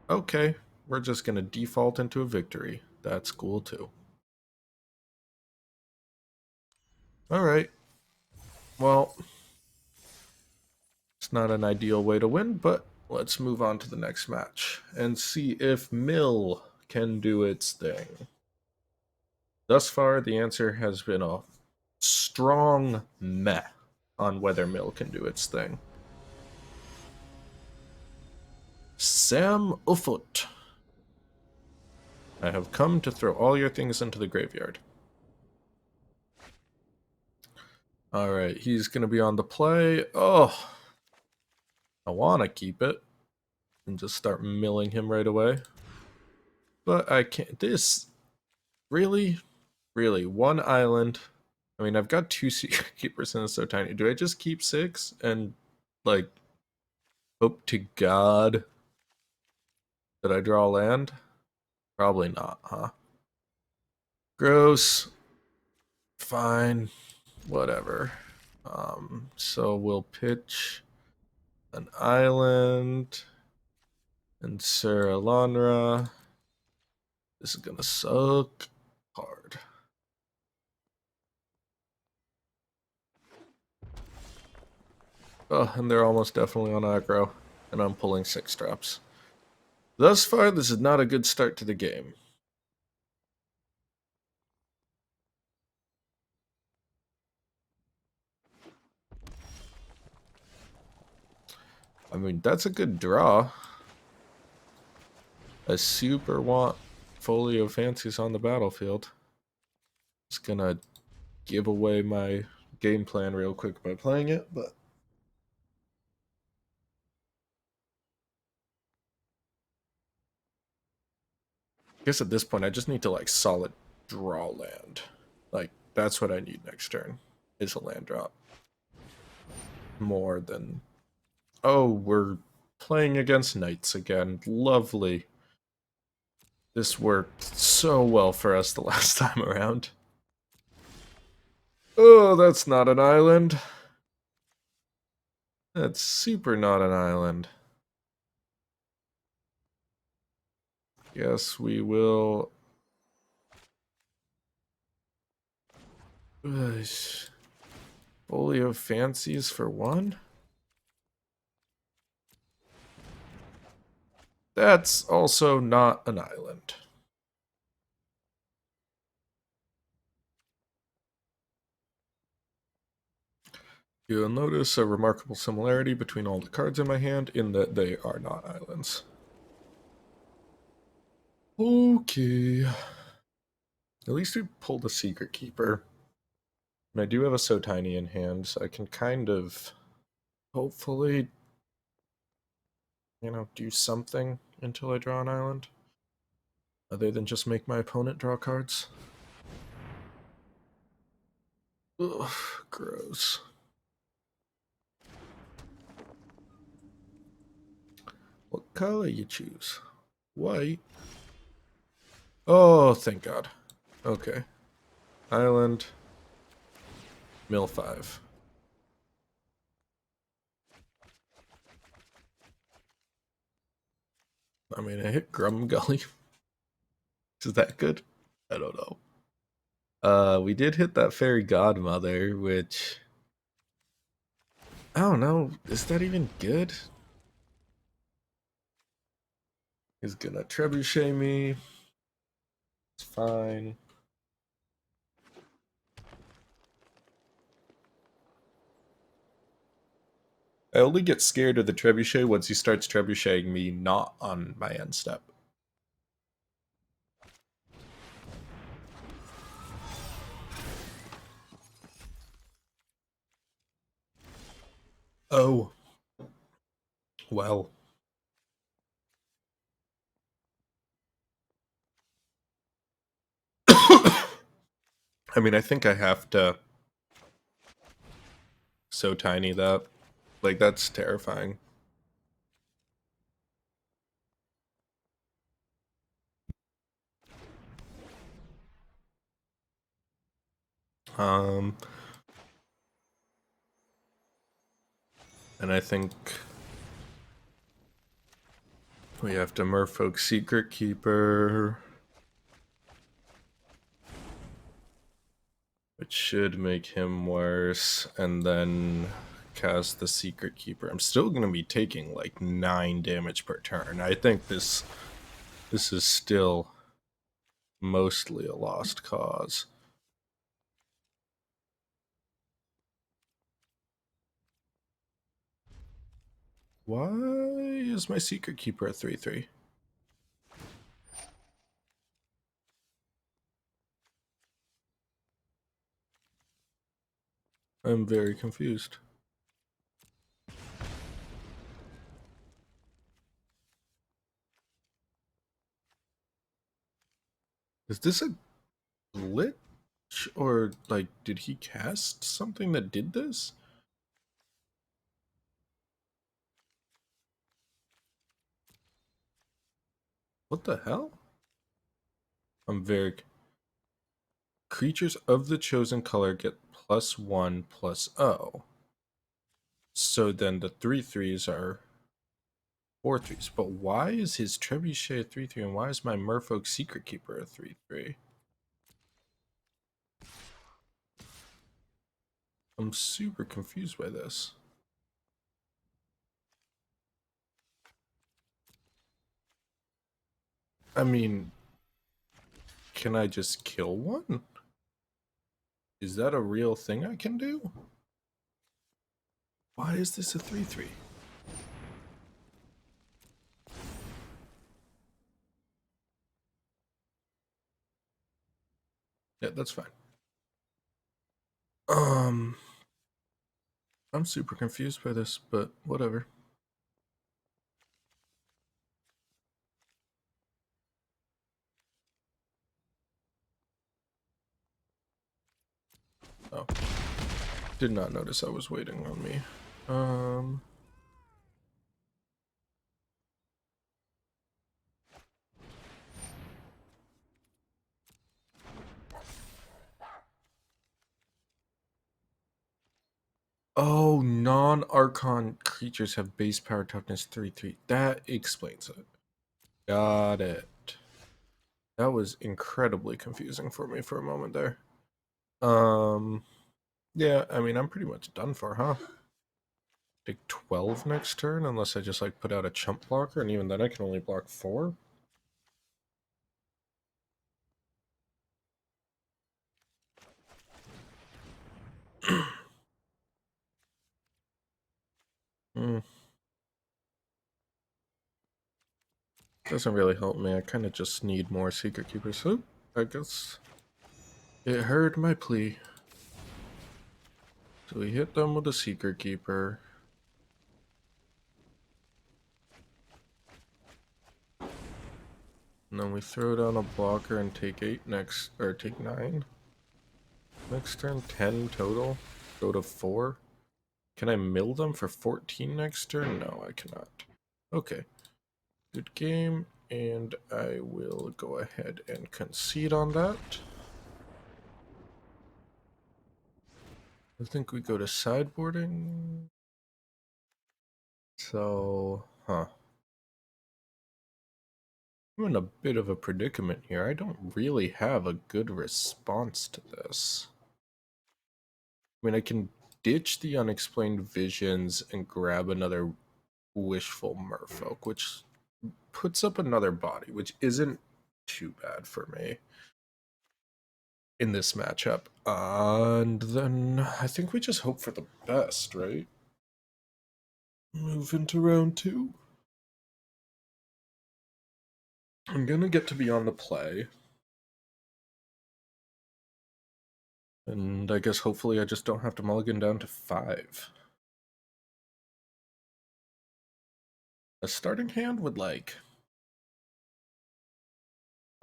Okay, we're just gonna default into a victory. That's cool too. Alright. Well, it's not an ideal way to win, but let's move on to the next match and see if Mill can do its thing. Thus far, the answer has been a strong meh on whether Mill can do its thing. Sam Ufut. I have come to throw all your things into the graveyard. Alright, he's going to be on the play. Oh, I want to keep it and just start milling him right away. But I can't. This, really? Really? One island. I mean, I've got 2 secret keepers and it's so tiny. Do I just keep 6 and, like, hope to God that I draw land? Probably not, huh? Gross. Fine. Whatever. So we'll pitch an island and Sarah Lanra. This is gonna suck hard. Oh, and they're almost definitely on aggro, and I'm pulling 6 traps. Thus far, this is not a good start to the game. I mean, that's a good draw. I super want Folio Fancies on the battlefield. Just gonna give away my game plan real quick by playing it, but I guess at this point I just need to like solid draw land. Like that's what I need next turn is a land drop. More than oh, we're playing against knights again. Lovely. This worked so well for us the last time around. Oh, that's not an island. That's super not an island. Yes, we will. Folio Fancies for 1? That's also not an island. You'll notice a remarkable similarity between all the cards in my hand in that they are not islands. Okay. At least we pulled a Secret Keeper. And I do have a So Tiny in hand, so I can kind of, hopefully, you know, do something until I draw an island. Other than just make my opponent draw cards. Ugh, gross. What color you choose? White. Oh, thank God. Okay. Island. Mill 5. I mean, I hit Grum Gully. Is that good? I don't know. We did hit that Fairy Godmother, which... I don't know. Is that even good? He's gonna trebuchet me. It's fine. I only get scared of the trebuchet once he starts trebucheting me not on my end step. Oh. Well. I mean, I think I have to So Tiny that. Like, that's terrifying. Um... And I think we have to Merfolk Secret Keeper, which should make him worse, and then cast the Secret Keeper. I'm still going to be taking like 9 damage per turn. I think this is still mostly a lost cause. Why is my Secret Keeper a 3/3? I'm very confused. Is this a glitch? Or, like, did he cast something that did this? What the hell? I'm very... Creatures of the chosen color get +1/+0. So then the 3/3s are 4/3s. But why is his Trebuchet a 3/3 and why is my Merfolk Secret Keeper a 3/3? I'm super confused by this. I mean, can I just kill one? Is that a real thing I can do? Why is this a 3/3? Yeah, that's fine. I'm super confused by this, but whatever. Oh. Did not notice I was waiting on me. Oh, non-Archon creatures have base power toughness 3/3. That explains it. Got it. That was incredibly confusing for me for a moment there. Yeah, I mean, I'm pretty much done for, huh? Take 12 next turn, unless I just, like, put out a chump blocker, and even then I can only block 4? Hmm. Doesn't really help me. I kind of just need more Secret Keepers. So, I guess it heard my plea. So we hit them with a Secret Keeper. And then we throw down a blocker and take 8 next, or take 9. Next turn, 10 total. Go to 4. Can I mill them for 14 next turn? No, I cannot. Okay. Good game. And I will go ahead and concede on that. I think we go to sideboarding. So, huh. I'm in a bit of a predicament here. I don't really have a good response to this. I mean, I can ditch the unexplained visions and grab another wishful merfolk, which puts up another body, which isn't too bad for me in this matchup. And then I think we just hope for the best, right? Move into round 2. I'm gonna get to be on the play. And I guess hopefully I just don't have to mulligan down to 5. A starting hand would like...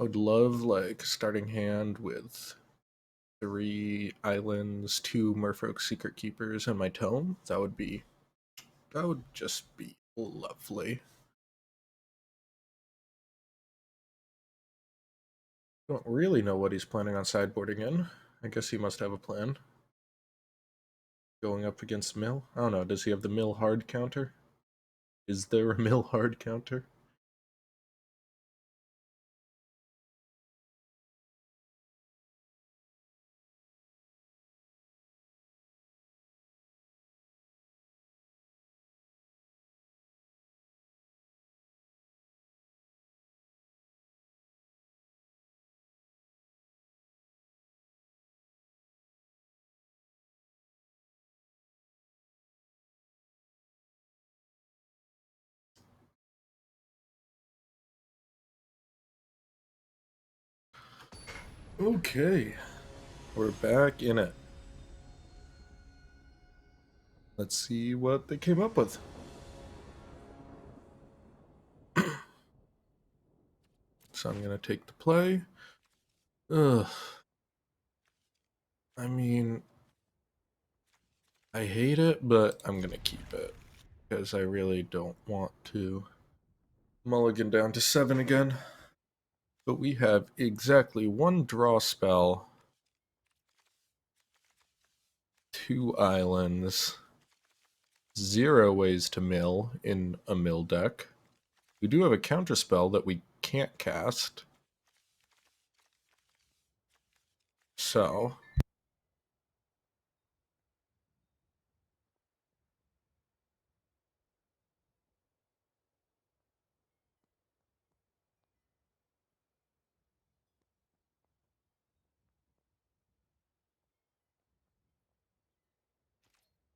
I would love like starting hand with 3 islands, 2 Merfolk Secret Keepers, and my tome. That would just be lovely. Don't really know what he's planning on sideboarding in. I guess he must have a plan. Going up against Mill? I don't know, does he have the Mill hard counter? Is there a Mill hard counter? Okay, we're back in it. Let's see what they came up with. So I'm gonna take the play. Ugh. I mean, I hate it, but I'm gonna keep it because I really don't want to mulligan down to 7 again. But we have exactly one draw spell, 2 islands, 0 ways to mill in a mill deck. We do have a counter spell that we can't cast. So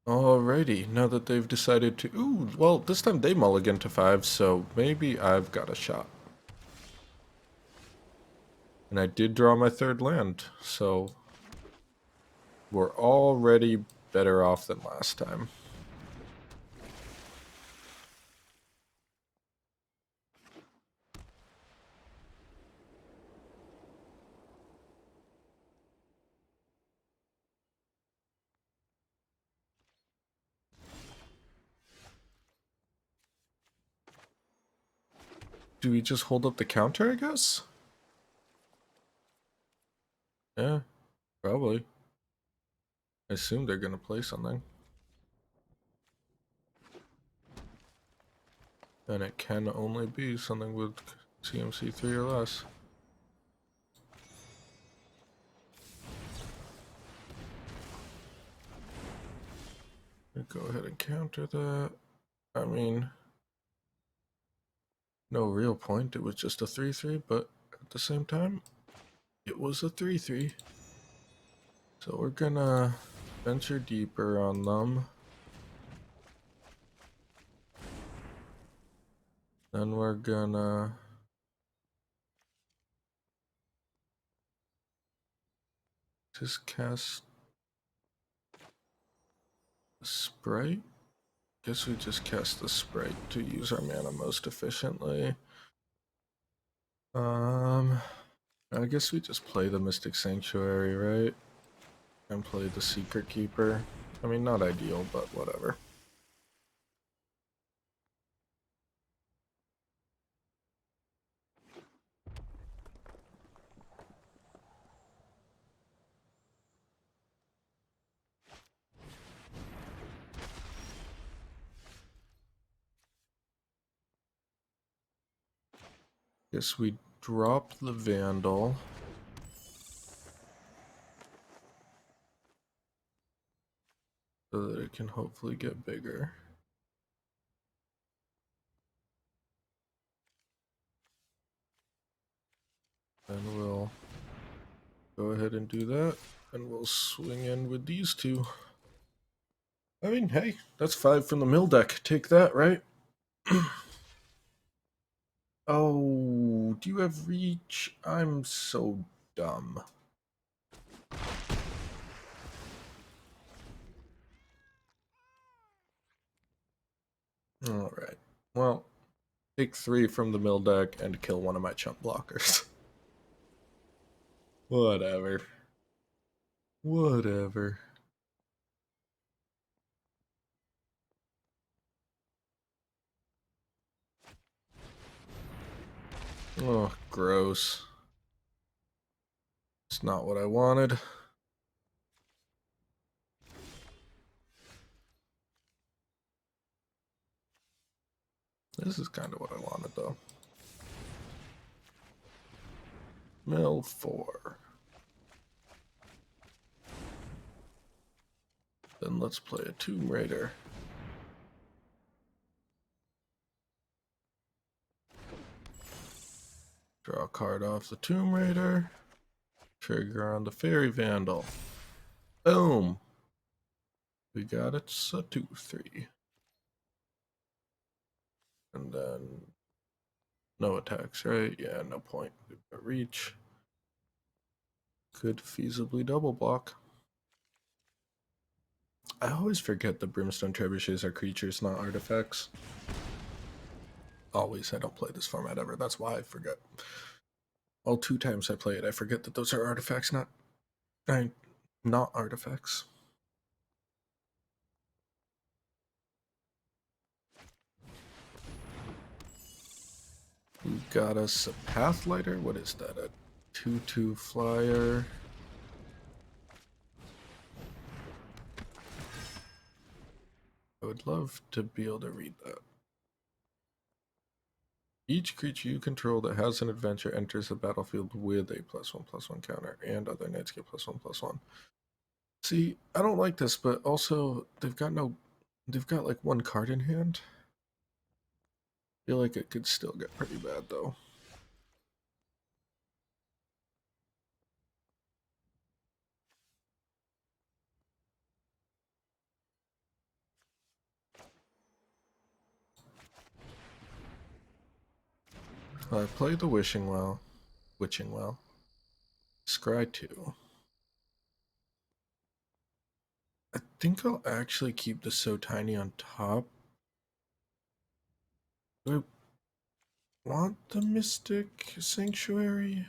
alrighty, now that they've decided to... Ooh, well, this time they mulligan to 5, so maybe I've got a shot. And I did draw my 3rd land, so we're already better off than last time. Do we just hold up the counter, I guess? Yeah, probably. I assume they're gonna play something. And it can only be something with CMC 3 or less. Go ahead and counter that. I mean, no real point. It was just a 3-3, but at the same time, it was a 3-3. So we're gonna venture deeper on them. Then we're gonna just cast the Sprite. Guess we just cast the Sprite to use our mana most efficiently. I guess we just play the Mystic Sanctuary, right? And play the Secret Keeper. I mean, not ideal, but whatever. Guess we drop the Vandal. So that it can hopefully get bigger. And we'll go ahead and do that. And we'll swing in with these two. I mean, hey, that's 5 from the mill deck. Take that, right? Oh, do you have reach? I'm so dumb. Alright. Well, take 3 from the mill deck and kill one of my chump blockers. Whatever. Whatever. Oh, gross. It's not what I wanted. This is kind of what I wanted, though. Mill 4. Then let's play a Tomb Raider. Draw a card off the Tomb Raider. Trigger on the Fairy Vandal. Boom! We got it, so 2-3. And then no attacks, right? Yeah, no point. We've got reach. Could feasibly double block. I always forget the Brimstone Trebuchets are creatures, not artifacts. Always, I don't play this format ever. That's why I forget. All 2 times I play it, I forget that those are artifacts, not artifacts. We got us a Pathlighter. What is that? A 2/2 flyer. I would love to be able to read that. Each creature you control that has an adventure enters the battlefield with a +1/+1 counter, and other knights get +1/+1. See, I don't like this, but also they've got like 1 card in hand. I feel like it could still get pretty bad though. I play the Witching Well. Scry 2. I think I'll actually keep the So Tiny on top. Do I want the Mystic Sanctuary?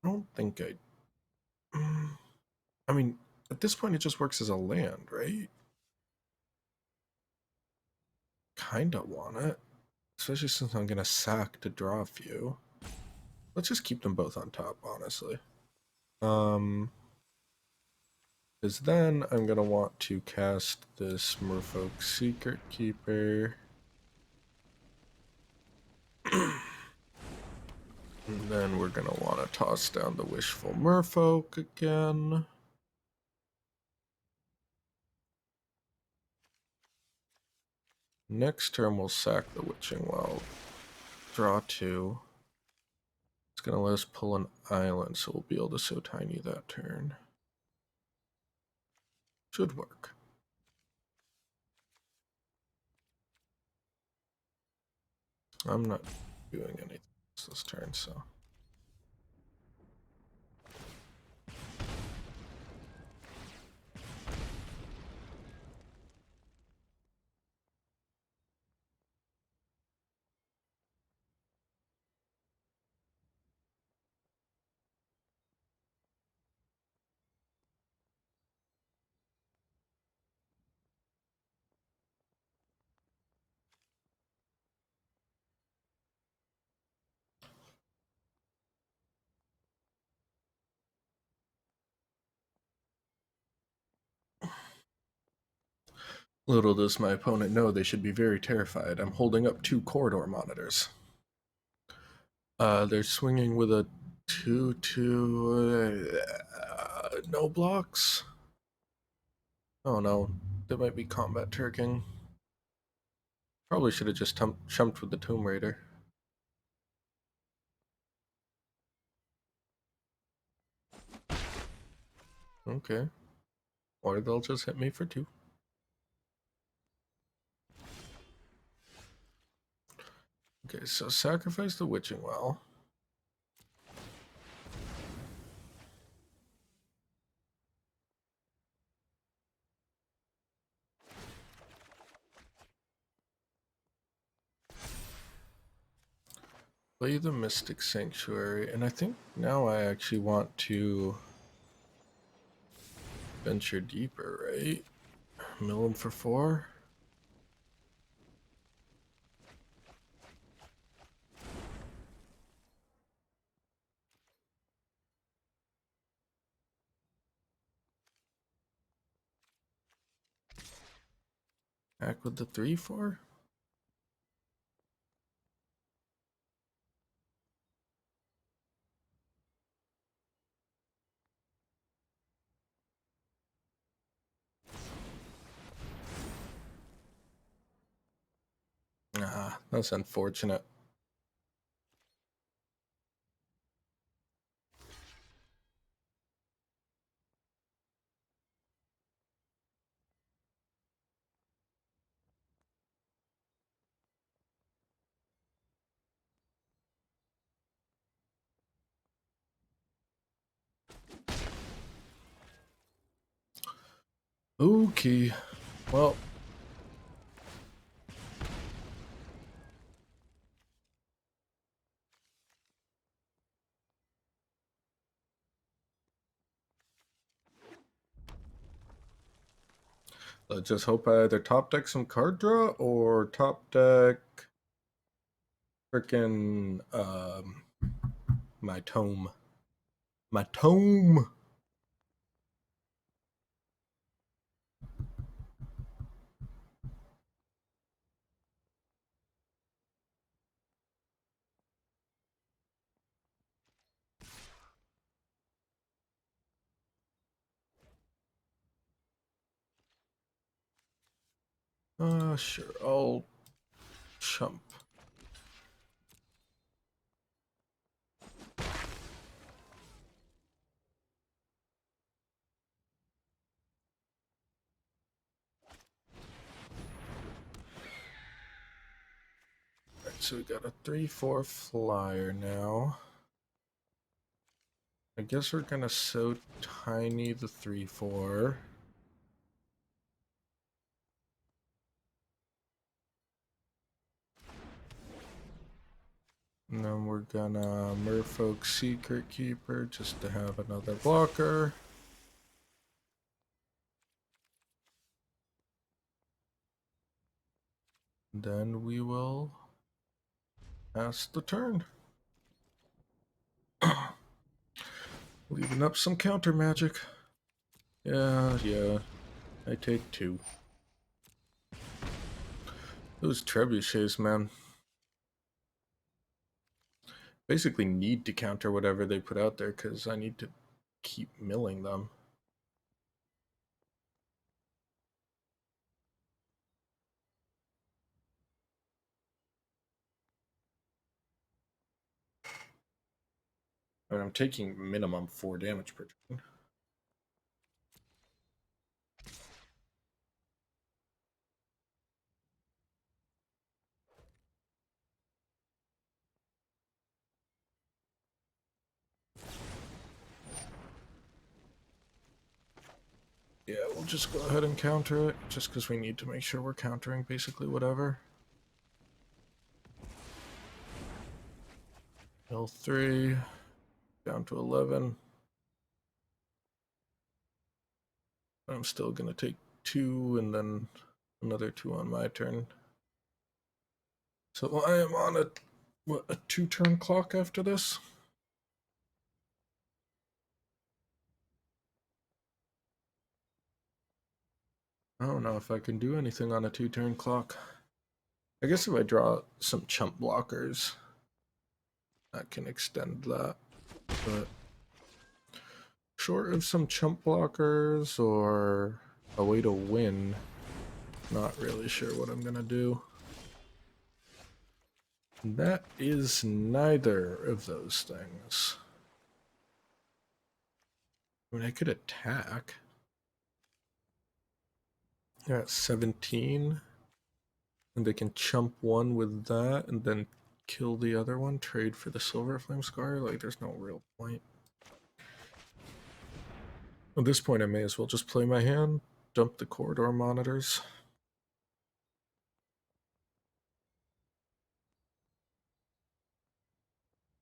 I don't think I... I mean, at this point it just works as a land, right? Kinda want it. Especially since I'm gonna sack to draw a few. Let's just keep them both on top, honestly. Because then I'm gonna want to cast this Merfolk Secret Keeper. And then we're gonna want to toss down the Wishful Merfolk again. Next turn we'll sack the Witching Well. Draw 2. It's gonna let us pull an island, so we'll be able to So Tiny that turn. Should work. I'm not doing anything this turn, so. Little does my opponent know they should be very terrified. I'm holding up 2 corridor monitors. They're swinging with a 2/2. No blocks. Oh no, they might be combat turking. Probably should have just chumped with the Tomb Raider. Okay. Or they'll just hit me for 2. Okay, so sacrifice the Witching Well. Play the Mystic Sanctuary, and I think now I actually want to venture deeper, right? Mill him for 4. Back with the 3/4. Ah, that's unfortunate. Okay, well. Let's just hope I either top deck some card draw or top deck frickin' my tome. My tome! Sure, I'll chump. Alright, so we got a 3/4 flyer now. I guess we're gonna so tiny the 3/4. And then we're gonna Merfolk Secret Keeper just to have another blocker. Then we will pass the turn. Leaving up some counter magic. Yeah. I take 2. Those trebuchets, man. Basically need to counter whatever they put out there because I need to keep milling them. And I'm taking minimum 4 damage per turn. Yeah, we'll just go ahead and counter it, just because we need to make sure we're countering basically whatever. L3, down to 11. I'm still going to take 2 and then another 2 on my turn. So I am on a 2-turn clock after this? I don't know if I can do anything on a 2-turn clock. I guess if I draw some chump blockers, that can extend that. But short of some chump blockers or a way to win, not really sure what I'm gonna do. That is neither of those things. I mean, I could attack. They're at 17. And they can chump one with that and then kill the other one, trade for the Silver Flame Scar. Like, there's no real point. At this point, I may as well just play my hand, dump the corridor monitors.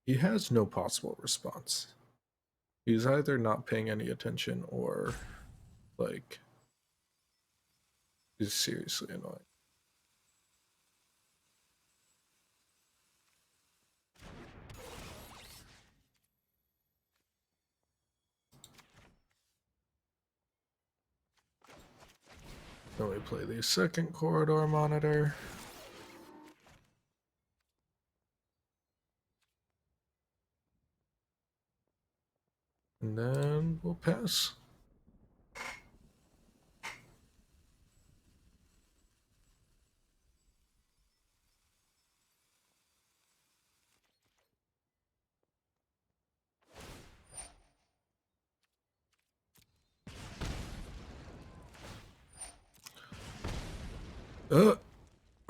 He has no possible response. He's either not paying any attention or, like, is seriously annoying. Then we play the second corridor monitor. And then we'll pass.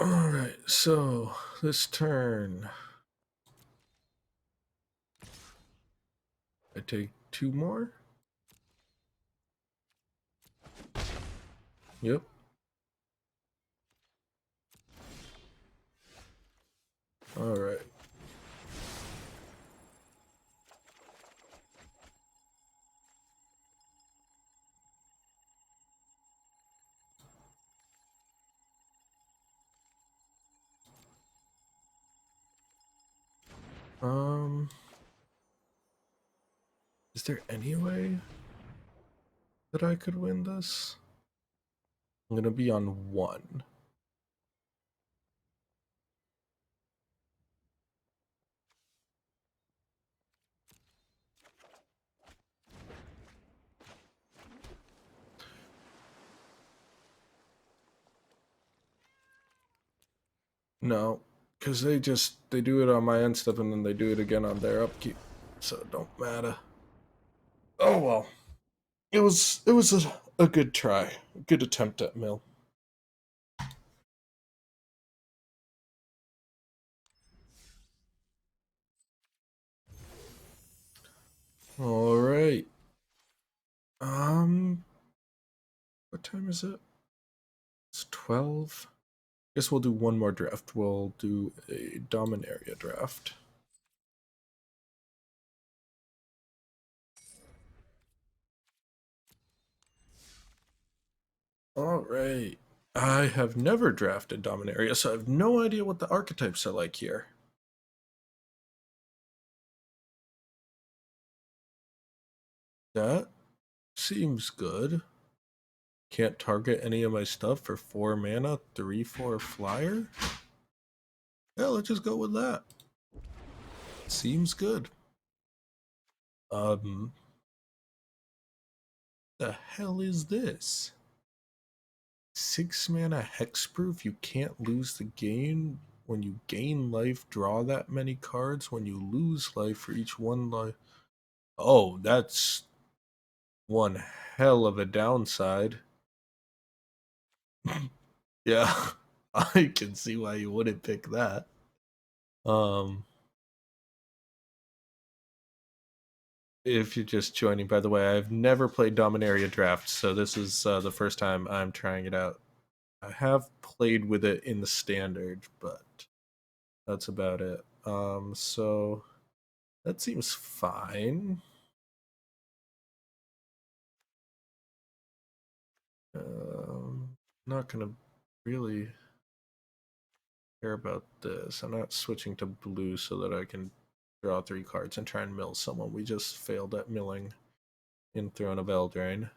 Alright, so this turn I take 2 more. Yep. All right. Um, is there any way that I could win this? I'm gonna be on one. No, because they do it on my end step and then they do it again on their upkeep, so it don't matter. Oh well, it was a good try, a good attempt at mill. All right. What time is it? It's 12. Guess we'll do one more draft. We'll do a Dominaria draft. All right. I have never drafted Dominaria, so I have no idea what the archetypes are like here. That seems good. Can't target any of my stuff for 4 mana, 3/4 flyer. Yeah, let's just go with that. Seems good. Um, the hell is this? 6 mana hexproof. You can't lose the game. When you gain life, draw that many cards. When you lose life for each one life. Oh, that's one hell of a downside. Yeah, I can see why you wouldn't pick that. Um, if you're just joining, by the way, I've never played Dominaria Draft, so this is the first time I'm trying it out. I have played with it in the standard, but that's about it. So that seems fine. Not gonna really care about this. I'm not switching to blue so that I can draw 3 cards and try and mill someone. We just failed at milling in Throne of Eldraine.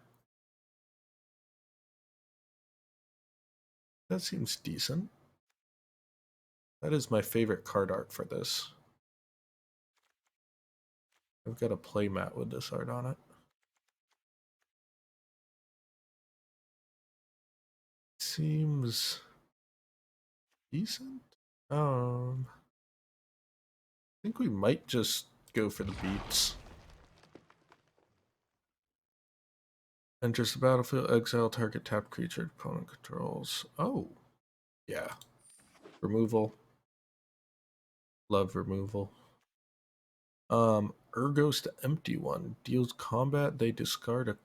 That seems decent. That is my favorite card art for this. I've got a play mat with this art on it. Seems decent. I think we might just go for the beats. Enters the battlefield, exile target tap creature opponent controls. Oh, yeah. Removal. Love removal. Urgos the Empty One. Deals combat, they discard a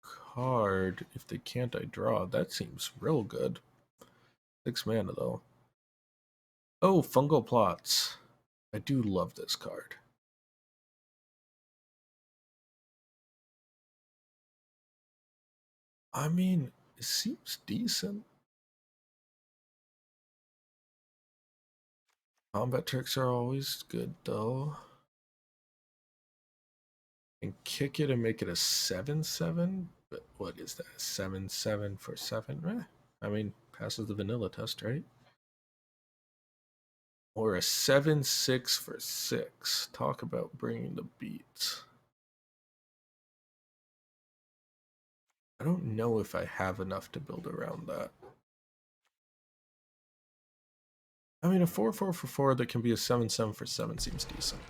card. If they can't, I draw. That seems real good. 6 mana, though. Oh, Fungal Plots. I do love this card. I mean, it seems decent. Combat tricks are always good, though. And kick it and make it a 7/7. But what is that? 7/7 for 7? I mean, passes the vanilla test, right? Or a 7/6 for 6. Talk about bringing the beats. I don't know if I have enough to build around that. I mean, a 4/4 for 4 that can be a 7/7 for 7 seems decent.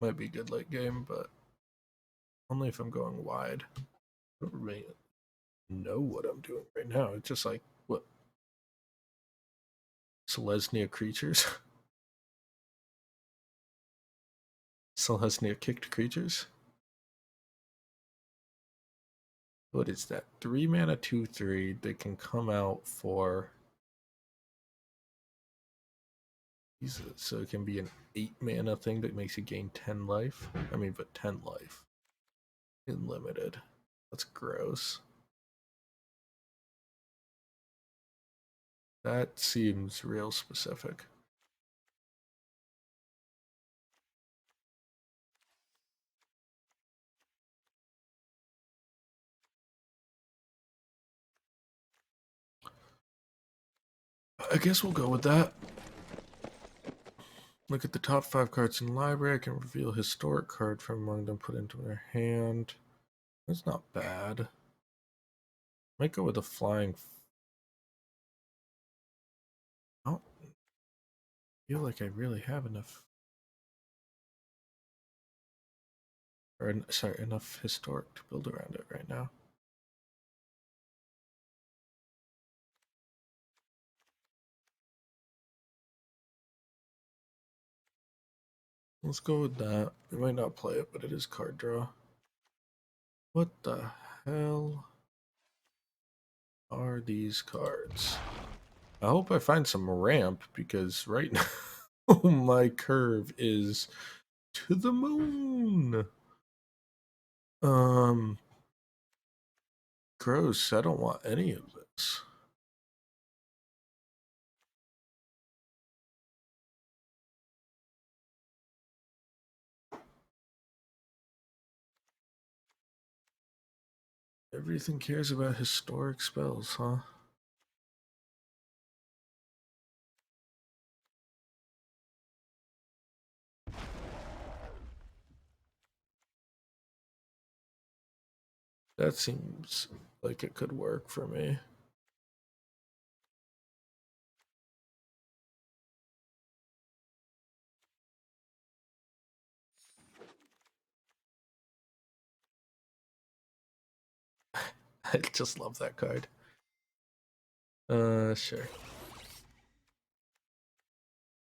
Might be good late game, but only if I'm going wide. I don't really know what I'm doing right now. It's just like, what? Selesnya creatures? Still has near kicked creatures. What is that? 3 mana, 2/3. They can come out for. So it can be an 8 mana thing that makes you gain 10 life. I mean, but 10 life. Unlimited. That's gross. That seems real specific. I guess we'll go with that. Look at the top 5 cards in the library. I can reveal a historic card from among them, put into their hand. That's not bad. Might go with a flying. I don't feel like I really have enough. Or, sorry, enough historic to build around it right now. Let's go with that. We might not play it, but it is card draw. What the hell are these cards? I hope I find some ramp because right now my curve is to the moon. Gross. I don't want any of this. Everything cares about historic spells, huh? That seems like it could work for me. I just love that card. Sure.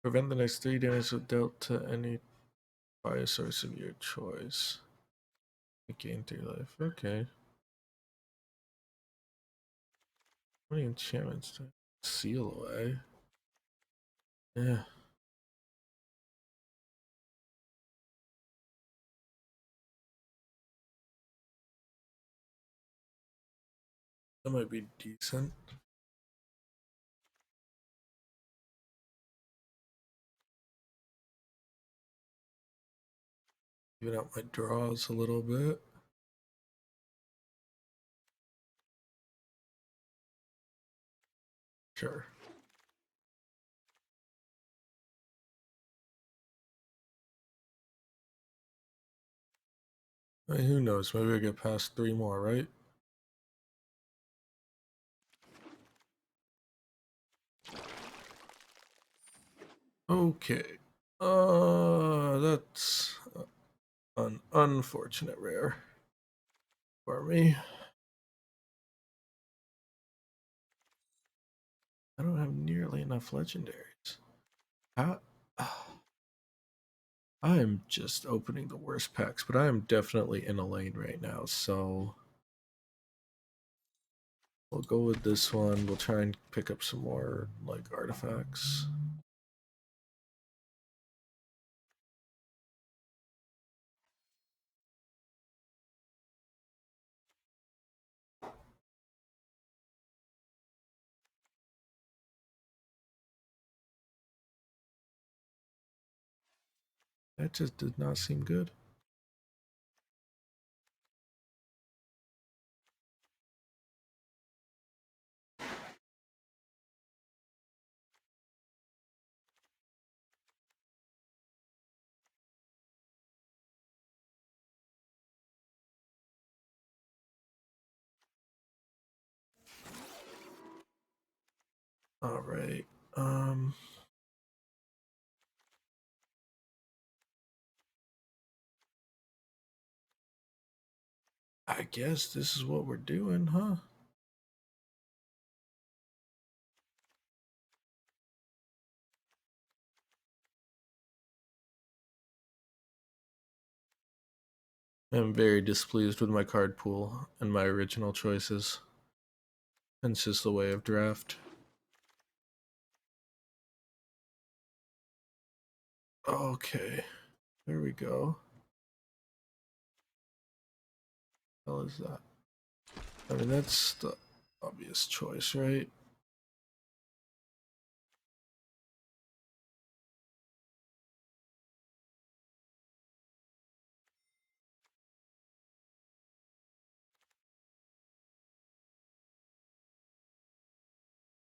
Prevent the next 3 damage dealt to any fire source of your choice. Gain 3 life. Okay. How many enchantments to seal away? Yeah. That might be decent. Even out my draws a little bit. Sure. I mean, who knows? Maybe I get past 3 more, right? Okay. That's an unfortunate rare for me. I don't have nearly enough legendaries. How? I am just opening the worst packs, but I am definitely in a lane right now, so we'll go with this one. We'll try and pick up some more like artifacts. That just did not seem good. All right. I guess this is what we're doing, huh? I'm very displeased with my card pool and my original choices. Hence just the way of draft. Okay, there we go. What the hell is that? I mean, that's the obvious choice, right?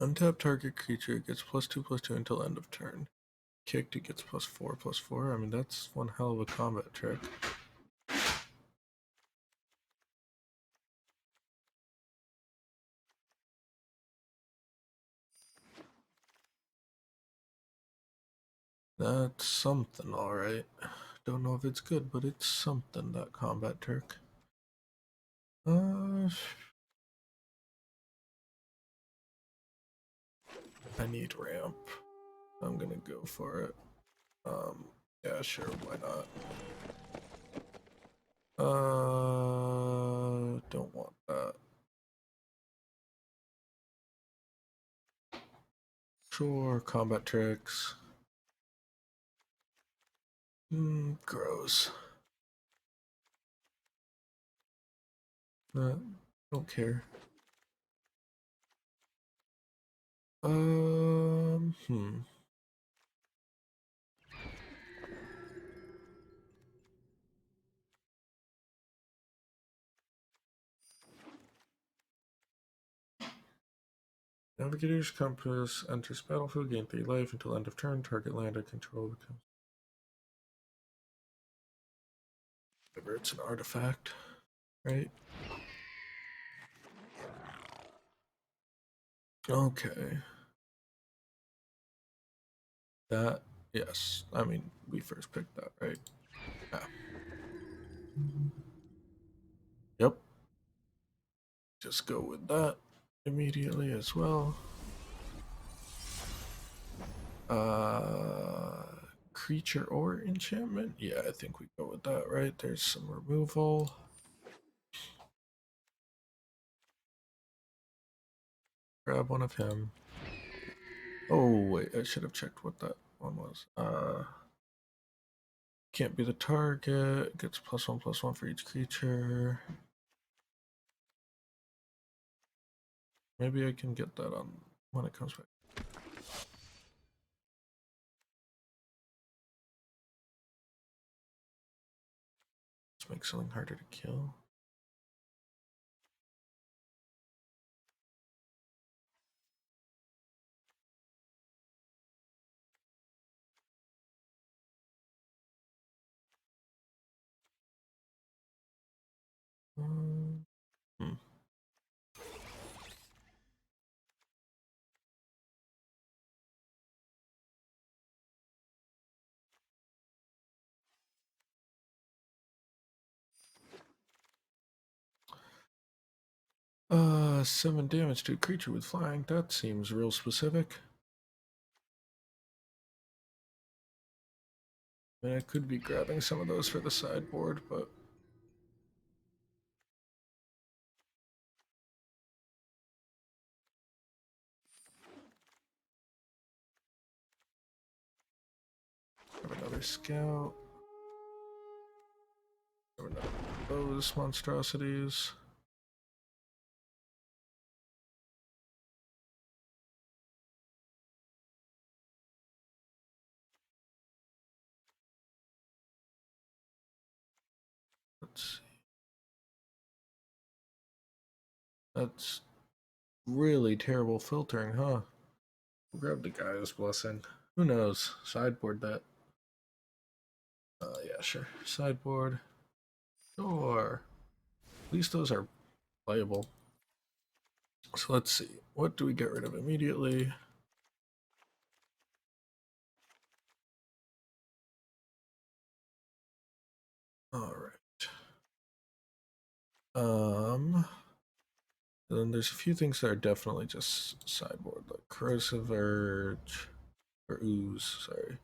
Untap target creature gets +2/+2 until end of turn. Kicked, it gets +4/+4. I mean, that's one hell of a combat trick. That's something, alright. Don't know if it's good, but it's something, that combat trick. I need ramp. I'm gonna go for it. Yeah, sure, why not? Don't want that. Sure, combat tricks. Gross. Don't care. Hmm. Navigator's Compass enters battlefield, gain 3 life until end of turn. Target land I control becomes. Whatever, it's an artifact, right? Okay. That, yes. I mean, we first picked that, right? Yeah. Yep. Just go with that immediately as well. Creature or enchantment? Yeah, I think we go with that, right? There's some removal. Grab one of him. Oh, wait, I should have checked what that one was. Can't be the target. Gets +1/+1 for each creature. Maybe I can get that on when it comes back. Let's make something harder to kill. Hmm. 7 damage to a creature with flying. That seems real specific. I mean, I could be grabbing some of those for the sideboard, but grab another scout. Grab another those monstrosities. Let's see. That's really terrible filtering, huh? We'll grab the Gaia's Blessing. Who knows? Sideboard that. Yeah, sure. Sideboard. Sure. At least those are playable. So let's see. What do we get rid of immediately? Alright. Then there's a few things that are definitely just sideboard, like Corrosive Urge, or Ooze, sorry.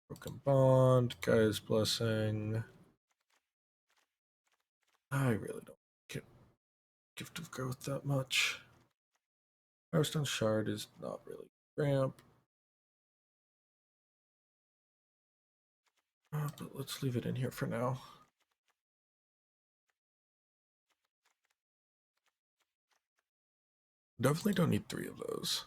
Broken Bond, Guy's Blessing. I really don't get Gift of Growth that much. Firestone Shard is not really ramp. But let's leave it in here for now. Definitely don't need 3 of those.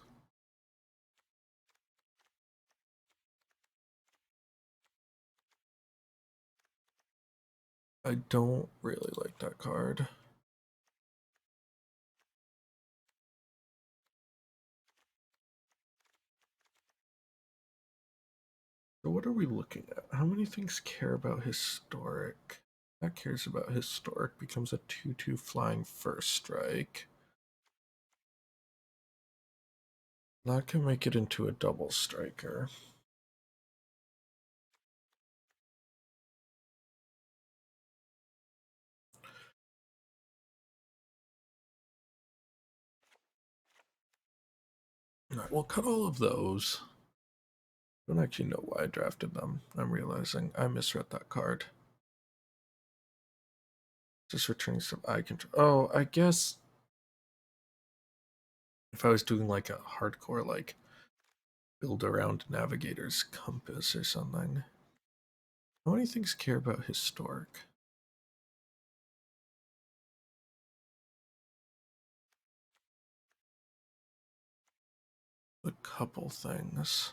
I don't really like that card. So what are we looking at? How many things care about historic? That cares about historic becomes a 2/2 flying first strike. That can make it into a double striker. Alright, we'll cut all of those. I don't actually know why I drafted them. I'm realizing I misread that card. Just returning some eye control. Oh, I guess if I was doing like a hardcore like build around Navigator's Compass or something. How many things care about historic? A couple things.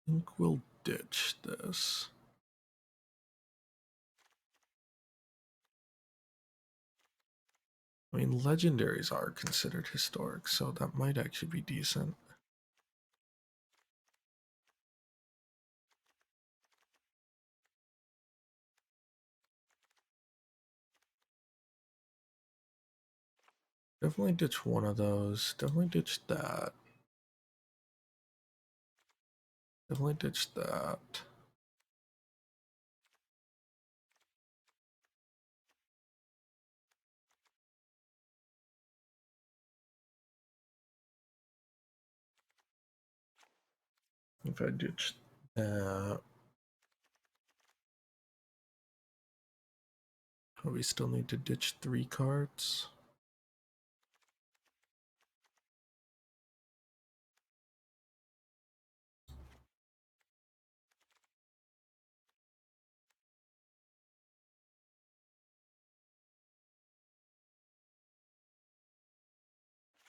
I think we'll ditch this. I mean, legendaries are considered historic, so that might actually be decent. Definitely ditch one of those. Definitely ditch that. Definitely ditch that. If I ditch that. Oh, we still need to ditch 3 cards.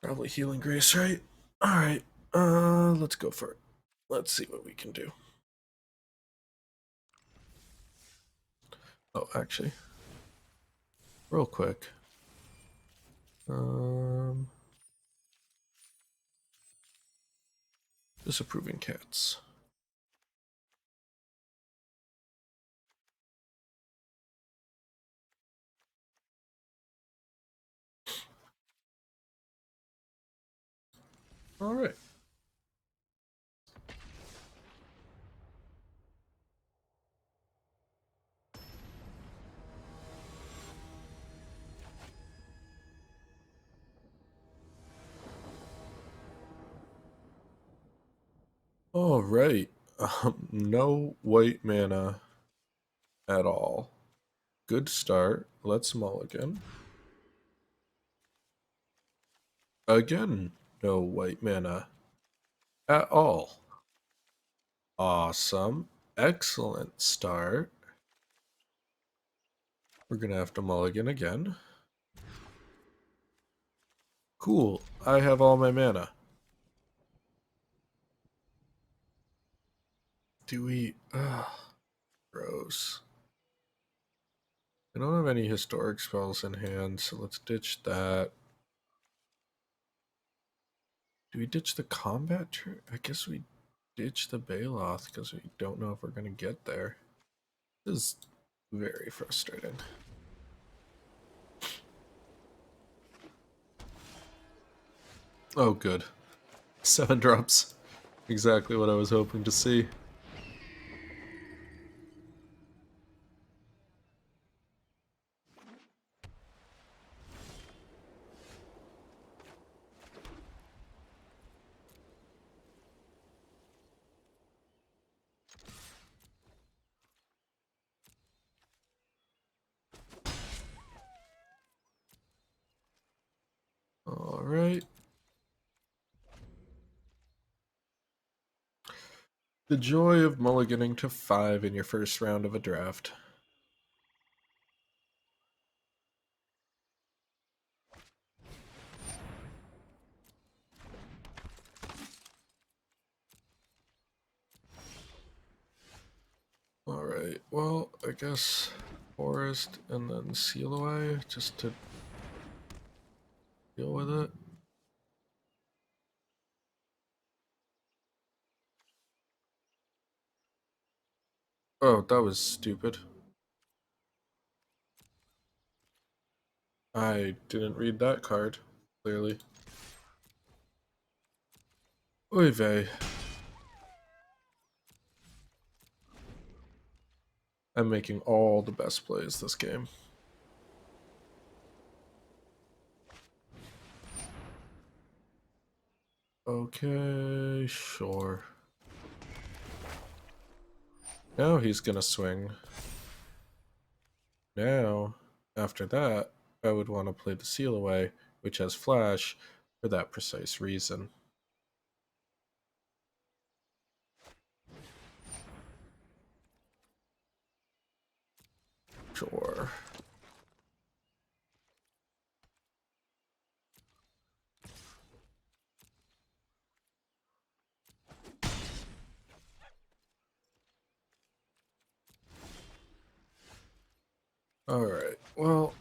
Probably Healing Grace, right? Alright, let's go for it. Let's see what we can do. Oh, actually, real quick. Disapproving cats. Alright. Alright. No white mana at all. Good start. Let's mulligan. Again, no white mana at all. Awesome. Excellent start. We're gonna have to mulligan again. Cool. I have all my mana. Do we... Ugh. Gross. I don't have any historic spells in hand, so let's ditch that. Do we ditch the combat tree? I guess we ditch the Baloth because we don't know if we're going to get there. This is very frustrating. Oh, good. 7 drops. Exactly what I was hoping to see. Alright. The joy of mulliganing to 5 in your first round of a draft. Alright, well, I guess Forest and then Seal Away just to deal with it. Oh, that was stupid. I didn't read that card, clearly. Oy vey. I'm making all the best plays this game. Okay, sure. Now he's gonna swing. Now, after that, I would want to play the Seal Away, which has Flash, for that precise reason. Sure. Alright, well...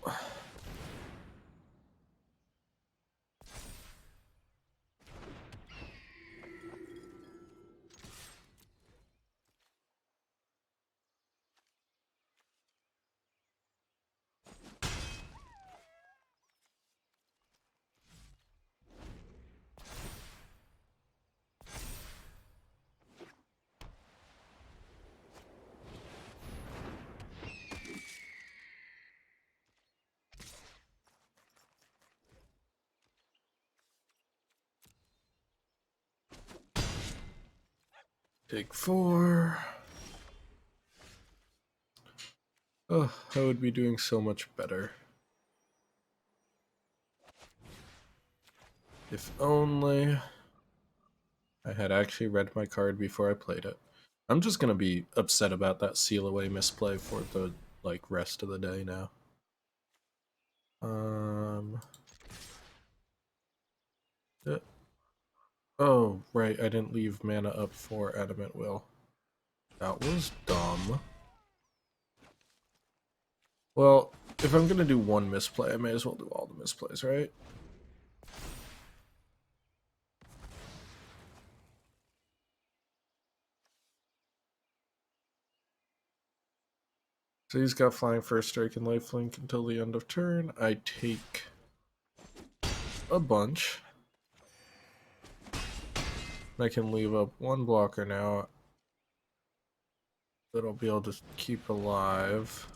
Take 4. Oh, I would be doing so much better. If only I had actually read my card before I played it. I'm just gonna be upset about that Seal Away misplay for the rest of the day now. Yeah. Oh, right, I didn't leave mana up for Adamant Will. That was dumb. Well, if I'm gonna do one misplay, I may as well do all the misplays, right? So he's got Flying First Strike and Lifelink until the end of turn. I take a bunch. I can leave up one blocker now that I'll be able to keep alive.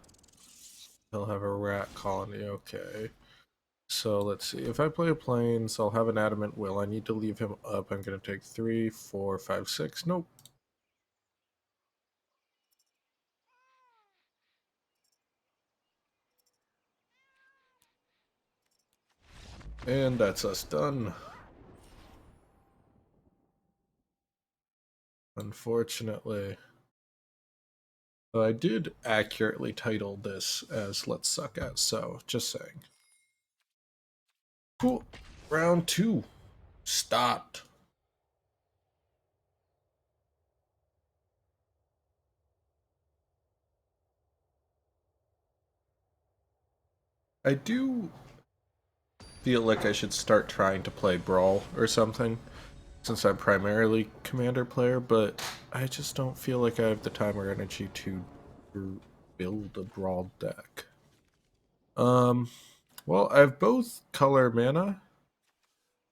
He'll have a rat colony, okay. So let's see. If I play a Plains, I'll have an Adamant Will. I need to leave him up. I'm going to take 3, 4, 5, 6. Nope. And that's us done. Unfortunately. Though I did accurately title this as Let's Suck At, so just saying. Cool. Round 2. Stopped. I do feel like I should start trying to play Brawl or something, since I'm primarily Commander player, but I just don't feel like I have the time or energy to build a Brawl deck. Well, I have both color mana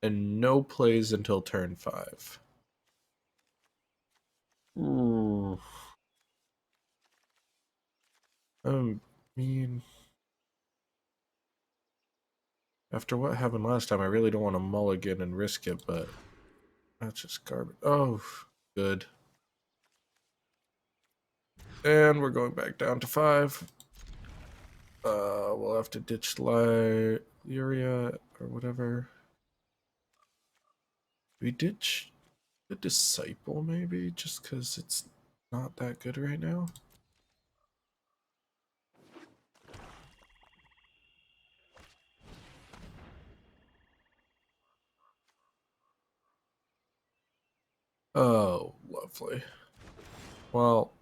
and no plays until turn 5. Ooh. I mean, after what happened last time, I really don't want to mulligan and risk it, but that's just garbage. Oh, good. And we're going back down to 5. We'll have to ditch Lyria or whatever. We ditch the Disciple, maybe, just because it's not that good right now. Oh, lovely. Well,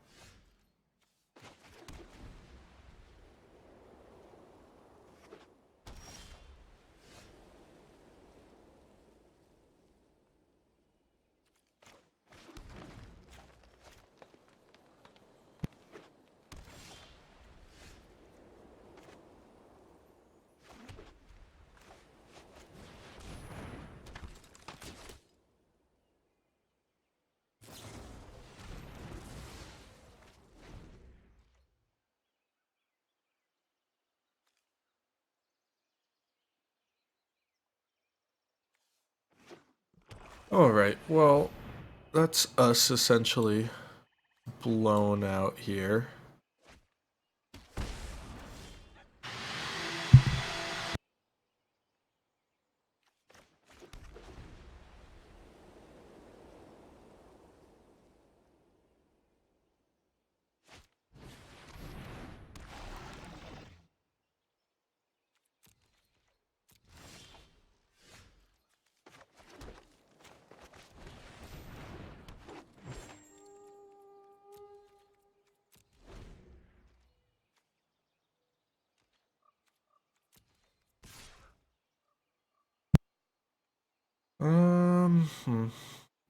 alright, well, that's us essentially blown out here.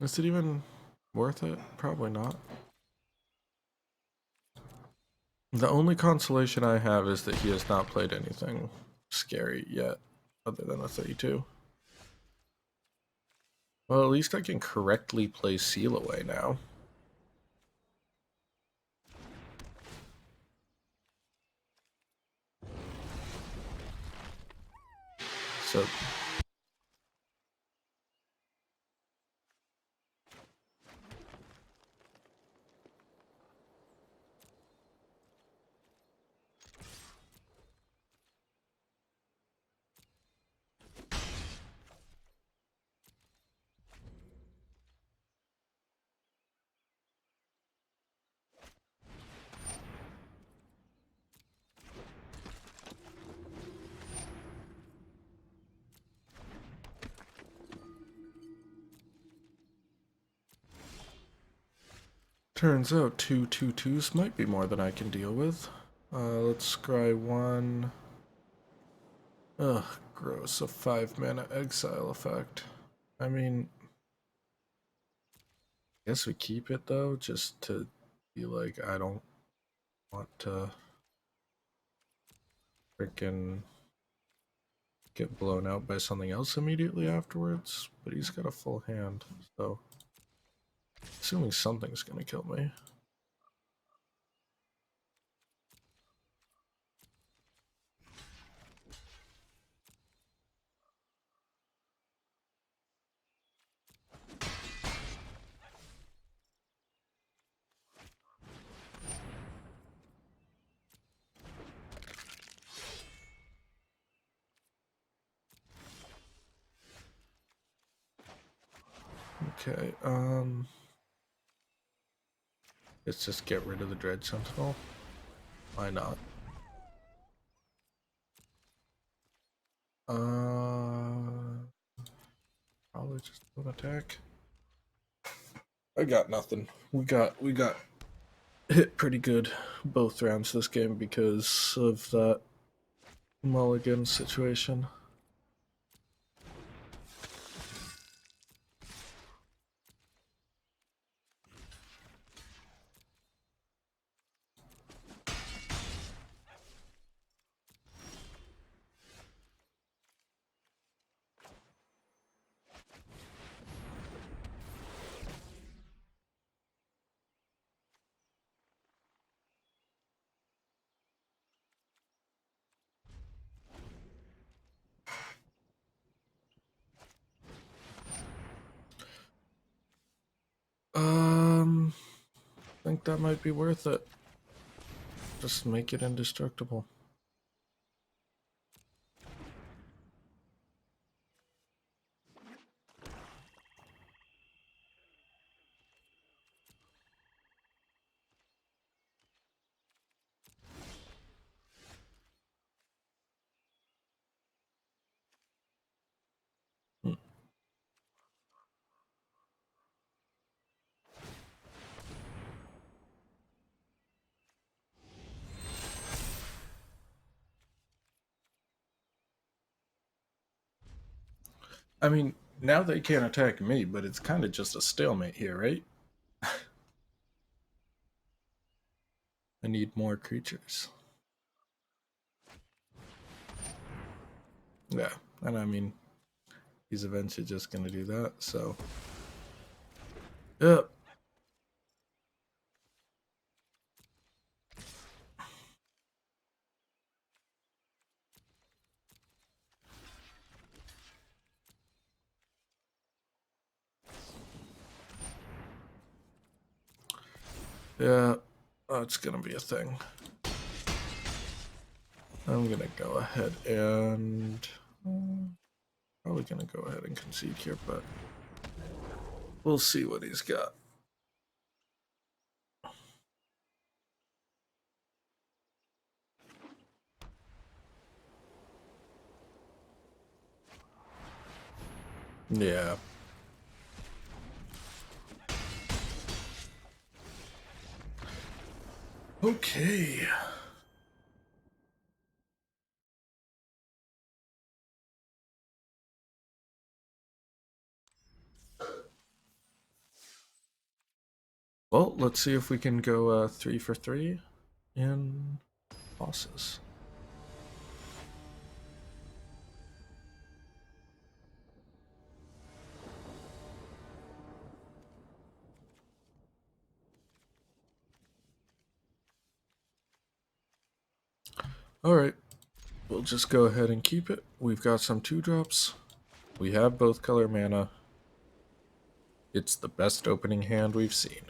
Is it even worth it? Probably not. The only consolation I have is that he has not played anything scary yet, other than a 32. Well, at least I can correctly play Seal Away now. So turns out 2/2/2s might be more than I can deal with. Let's scry one. Ugh, gross. A 5-mana exile effect. I mean, I guess we keep it though, just to be like, I don't want to freaking get blown out by something else immediately afterwards. But he's got a full hand, so assuming something's gonna kill me. Okay, let's just get rid of the Dread Sentinel. Why not? Probably just an attack. I got nothing. We got hit pretty good both rounds this game because of that mulligan situation. I think that might be worth it. Just make it indestructible. I mean, now they can't attack me, but it's kind of just a stalemate here, right? I need more creatures. Yeah, and I mean, these events are just gonna do that, so. Yep. Yeah, that's gonna be a thing. I'm gonna go ahead and probably gonna go ahead and concede here, but we'll see what he's got. Yeah. Okay. Well, let's see if we can go 3 for 3 in bosses. Alright, we'll just go ahead and keep it. We've got some 2-drops. We have both color mana. It's the best opening hand we've seen.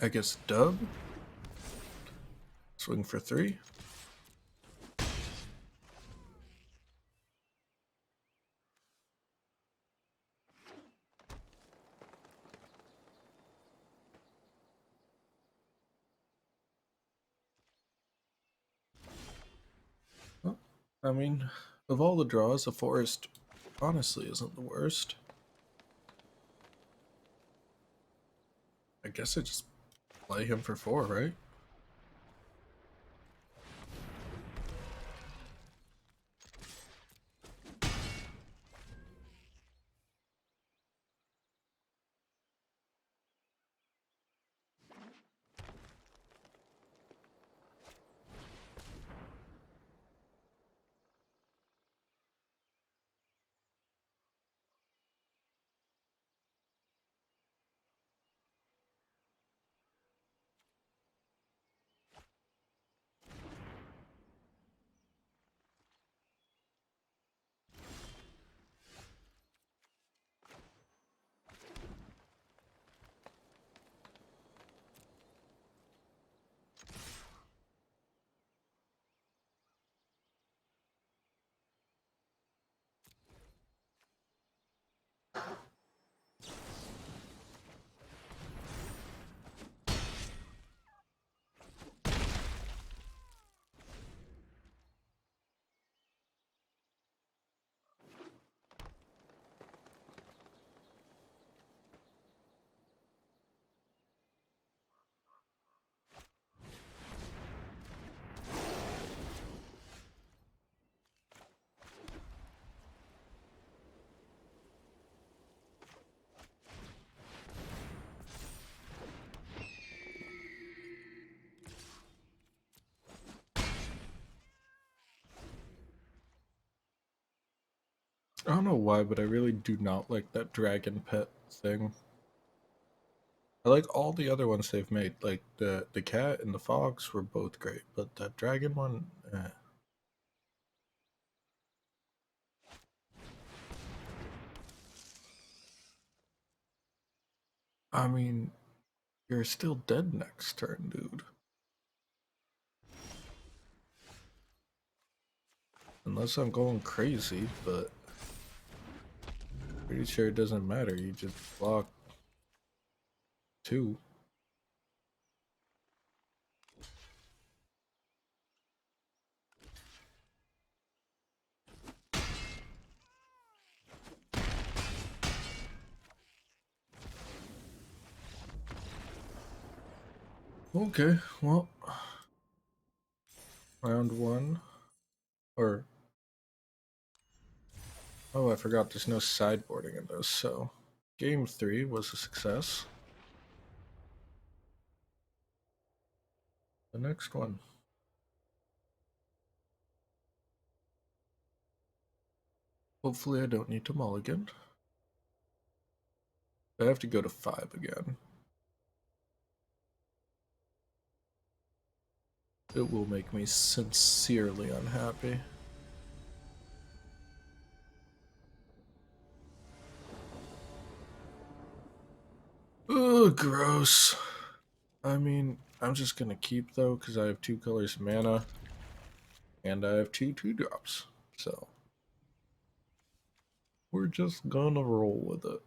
I guess dub. Swing for 3. Well, I mean, of all the draws, a forest honestly isn't the worst. I guess I just play him for 4, right? I don't know why, but I really do not like that dragon pet thing. I like all the other ones they've made. Like the cat and the fox were both great, but that dragon one, I mean, you're still dead next turn, dude. Unless I'm going crazy, but Pretty sure it doesn't matter. You just block 2. Okay, well, round 1, or, oh, I forgot there's no sideboarding in this, so game 3 was a success. The next one. Hopefully I don't need to mulligan. I have to go to 5 again. It will make me sincerely unhappy. Ugh, gross. I mean, I'm just gonna keep though, because I have 2 colors of mana, and I have 2 2-drops. So, we're just gonna roll with it.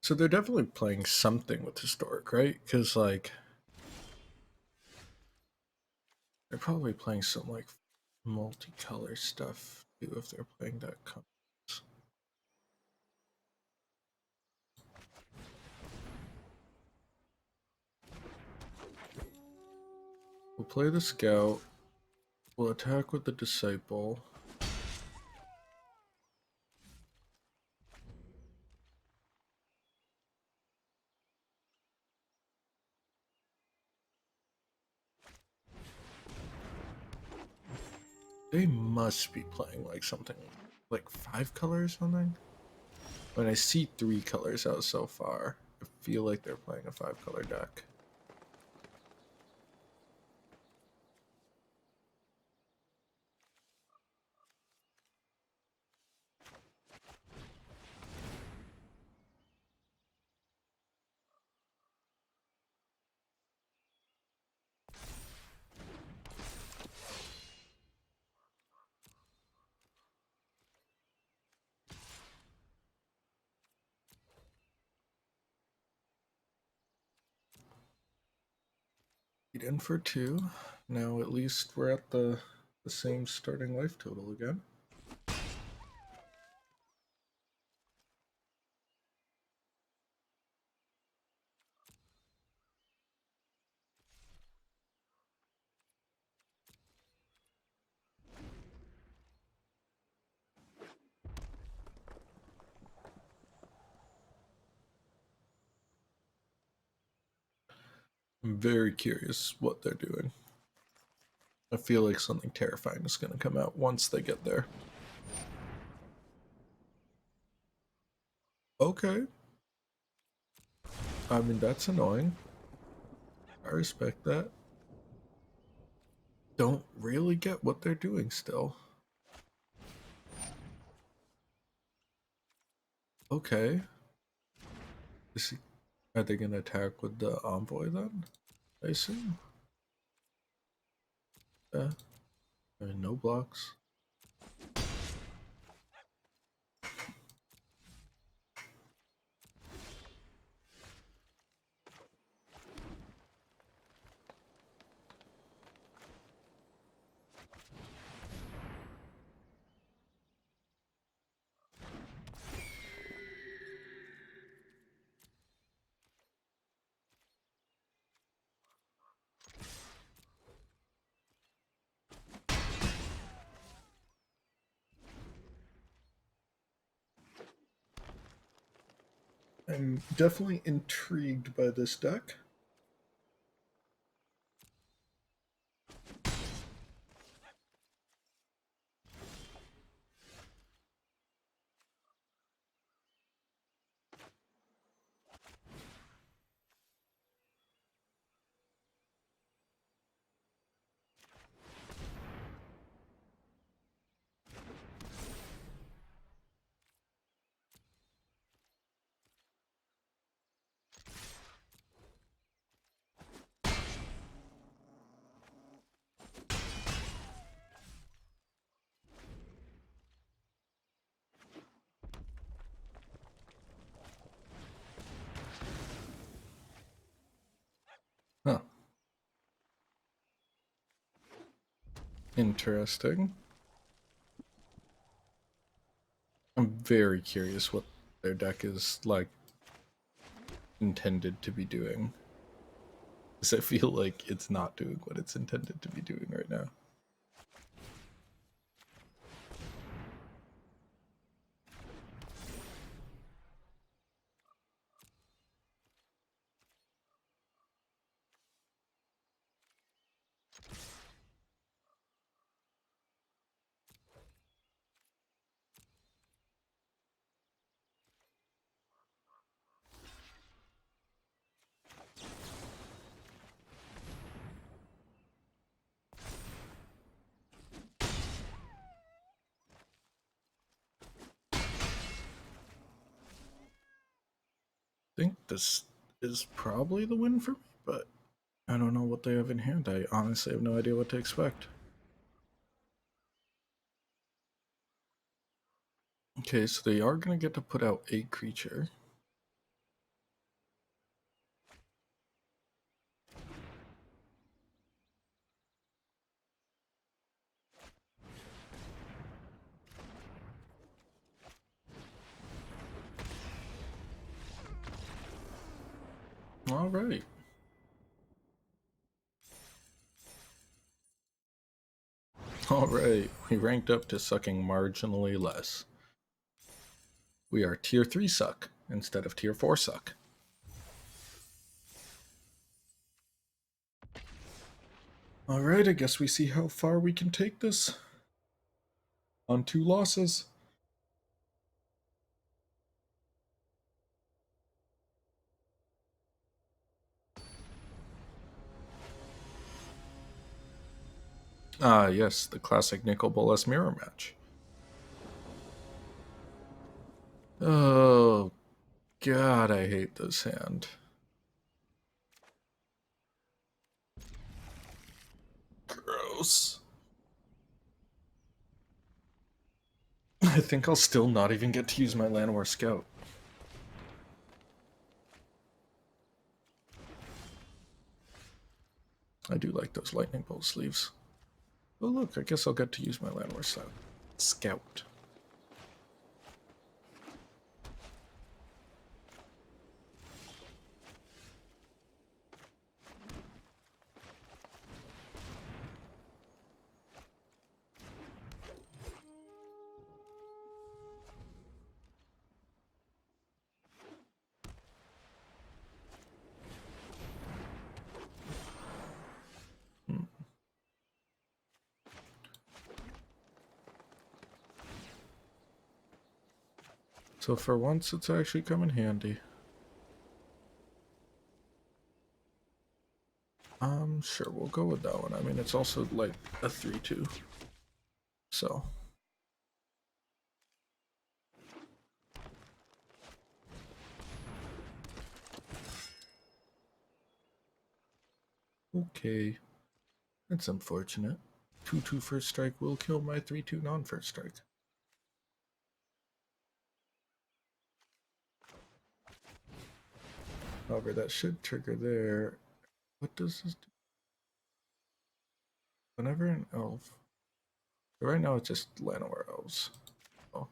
So they're definitely playing something with historic, right? Because like they're probably playing some like multicolor stuff too if they're playing that comes. We'll play the scout. We'll attack with the disciple. They must be playing like something like 5 colors or something. When I see 3 colors out so far, I feel like they're playing a 5-color deck. Get in for 2. Now at least we're at the same starting life total again. I'm very curious what they're doing. I feel like something terrifying is going to come out once they get there. Okay. I mean, that's annoying. I respect that. Don't really get what they're doing still. Okay. Are they going to attack with the envoy then? I assume. Yeah. I mean, no blocks. I'm definitely intrigued by this deck. Huh. Interesting. I'm very curious what their deck is, like, intended to be doing. Because I feel like it's not doing what it's intended to be doing right now. I think this is probably the win for me, but I don't know what they have in hand. I honestly have no idea what to expect. Okay, so they are going to get to put out a creature. All right. All right, we ranked up to sucking marginally less. We are tier 3 suck instead of tier 4 suck. All right, I guess we see how far we can take this on 2 losses. Ah, yes, the classic Nicol Bolas mirror match. Oh, God, I hate this hand. Gross. I think I'll still not even get to use my Llanowar Scout. I do like those lightning bolt sleeves. Oh look, I guess I'll get to use my Llanowar Scout. So for once, it's actually come in handy. Sure, we'll go with that one. I mean, it's also like a 3-2. So. Okay. That's unfortunate. 2-2 first strike will kill my 3-2 non-first strike. However, that should trigger there. What does this do? Whenever an elf. Right now it's just Llanowar elves. Oh.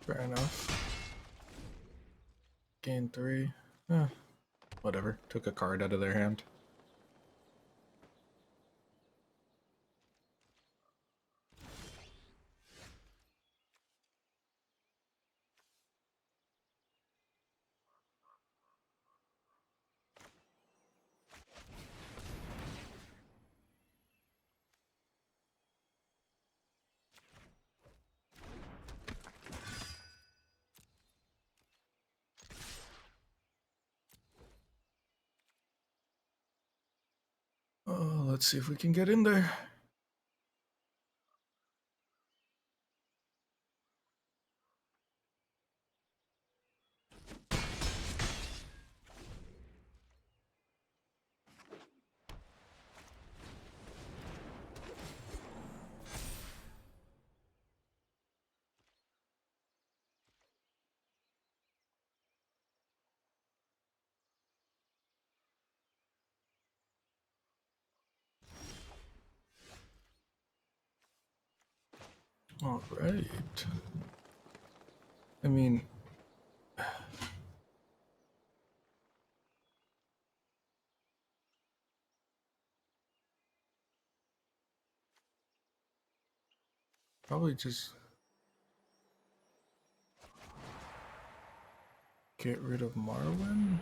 Fair enough. Gain 3. Whatever. Took a card out of their hand. Oh, let's see if we can get in there. All right. I mean, probably just get rid of Marwyn.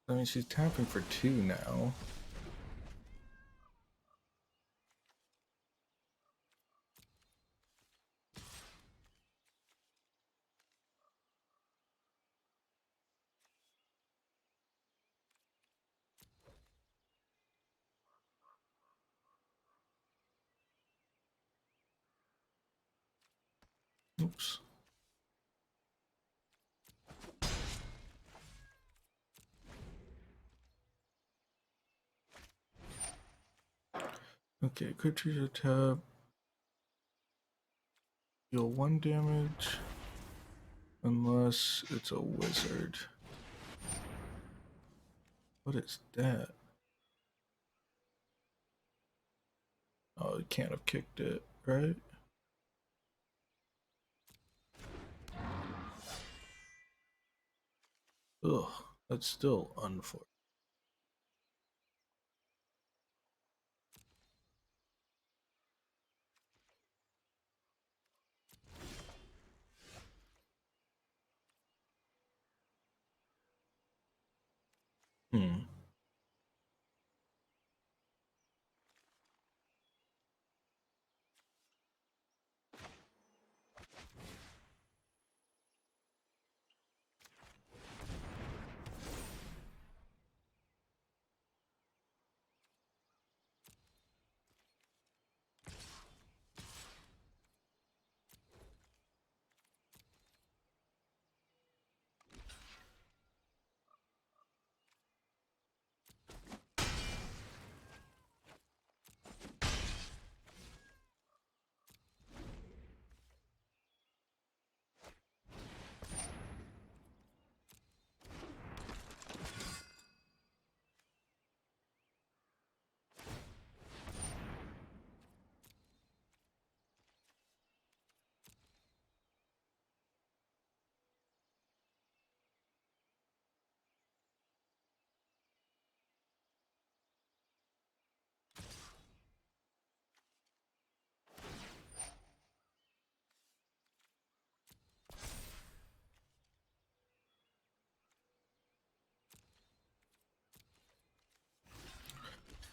I mean, she's tapping for 2 now. Oops. Okay, creature tap. Deal 1 damage. Unless it's a wizard. What is that? Oh, it can't have kicked it, right? Ugh, that's still unfortunate. Hmm.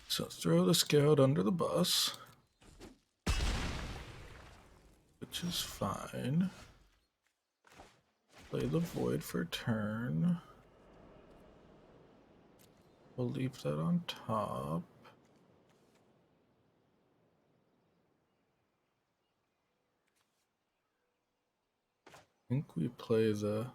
So throw the scout under the bus, which is fine. Play the void for turn. We'll leave that on top. I think we play the...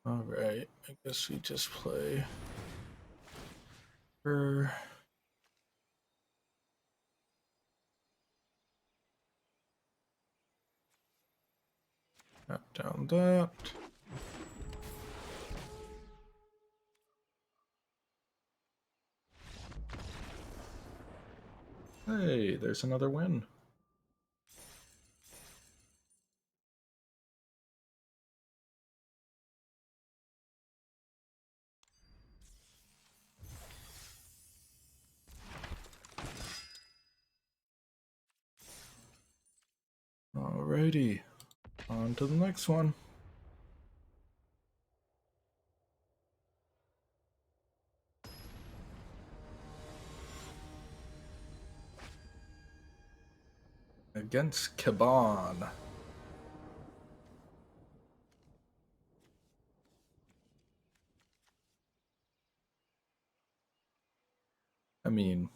Alright, I guess we just play her. Tap down that. Hey, there's another win. Alrighty, on to the next one. Against Kaban. I mean,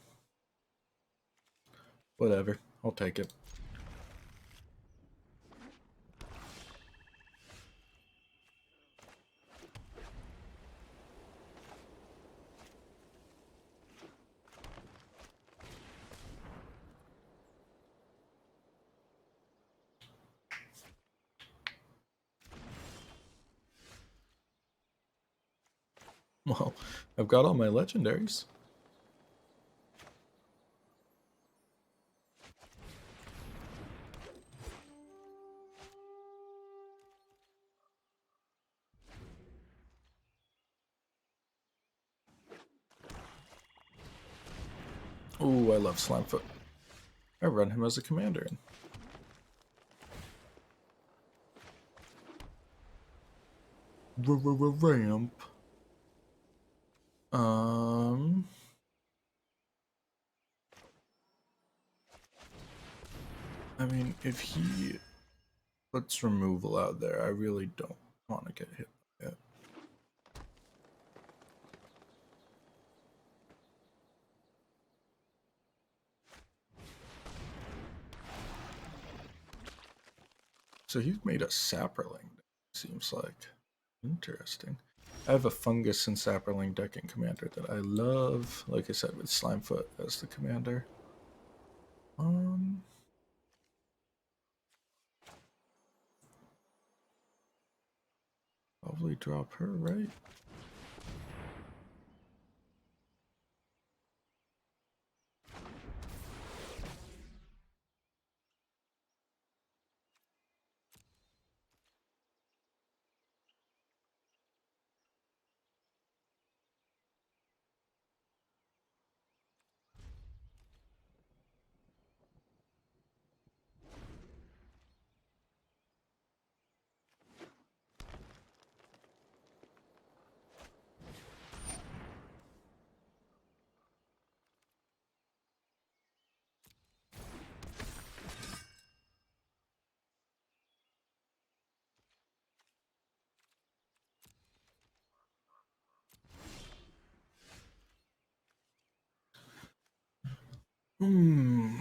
whatever. I'll take it. Well, I've got all my legendaries. Ooh, I love Slimefoot. I run him as a commander. Ramp. I mean, if he puts removal out there, I really don't want to get hit by it. So he's made a Saproling, seems like. Interesting. I have a Fungus and Saproling deck in Commander that I love, like I said, with Slimefoot as the commander. Probably drop her, right? Hmm.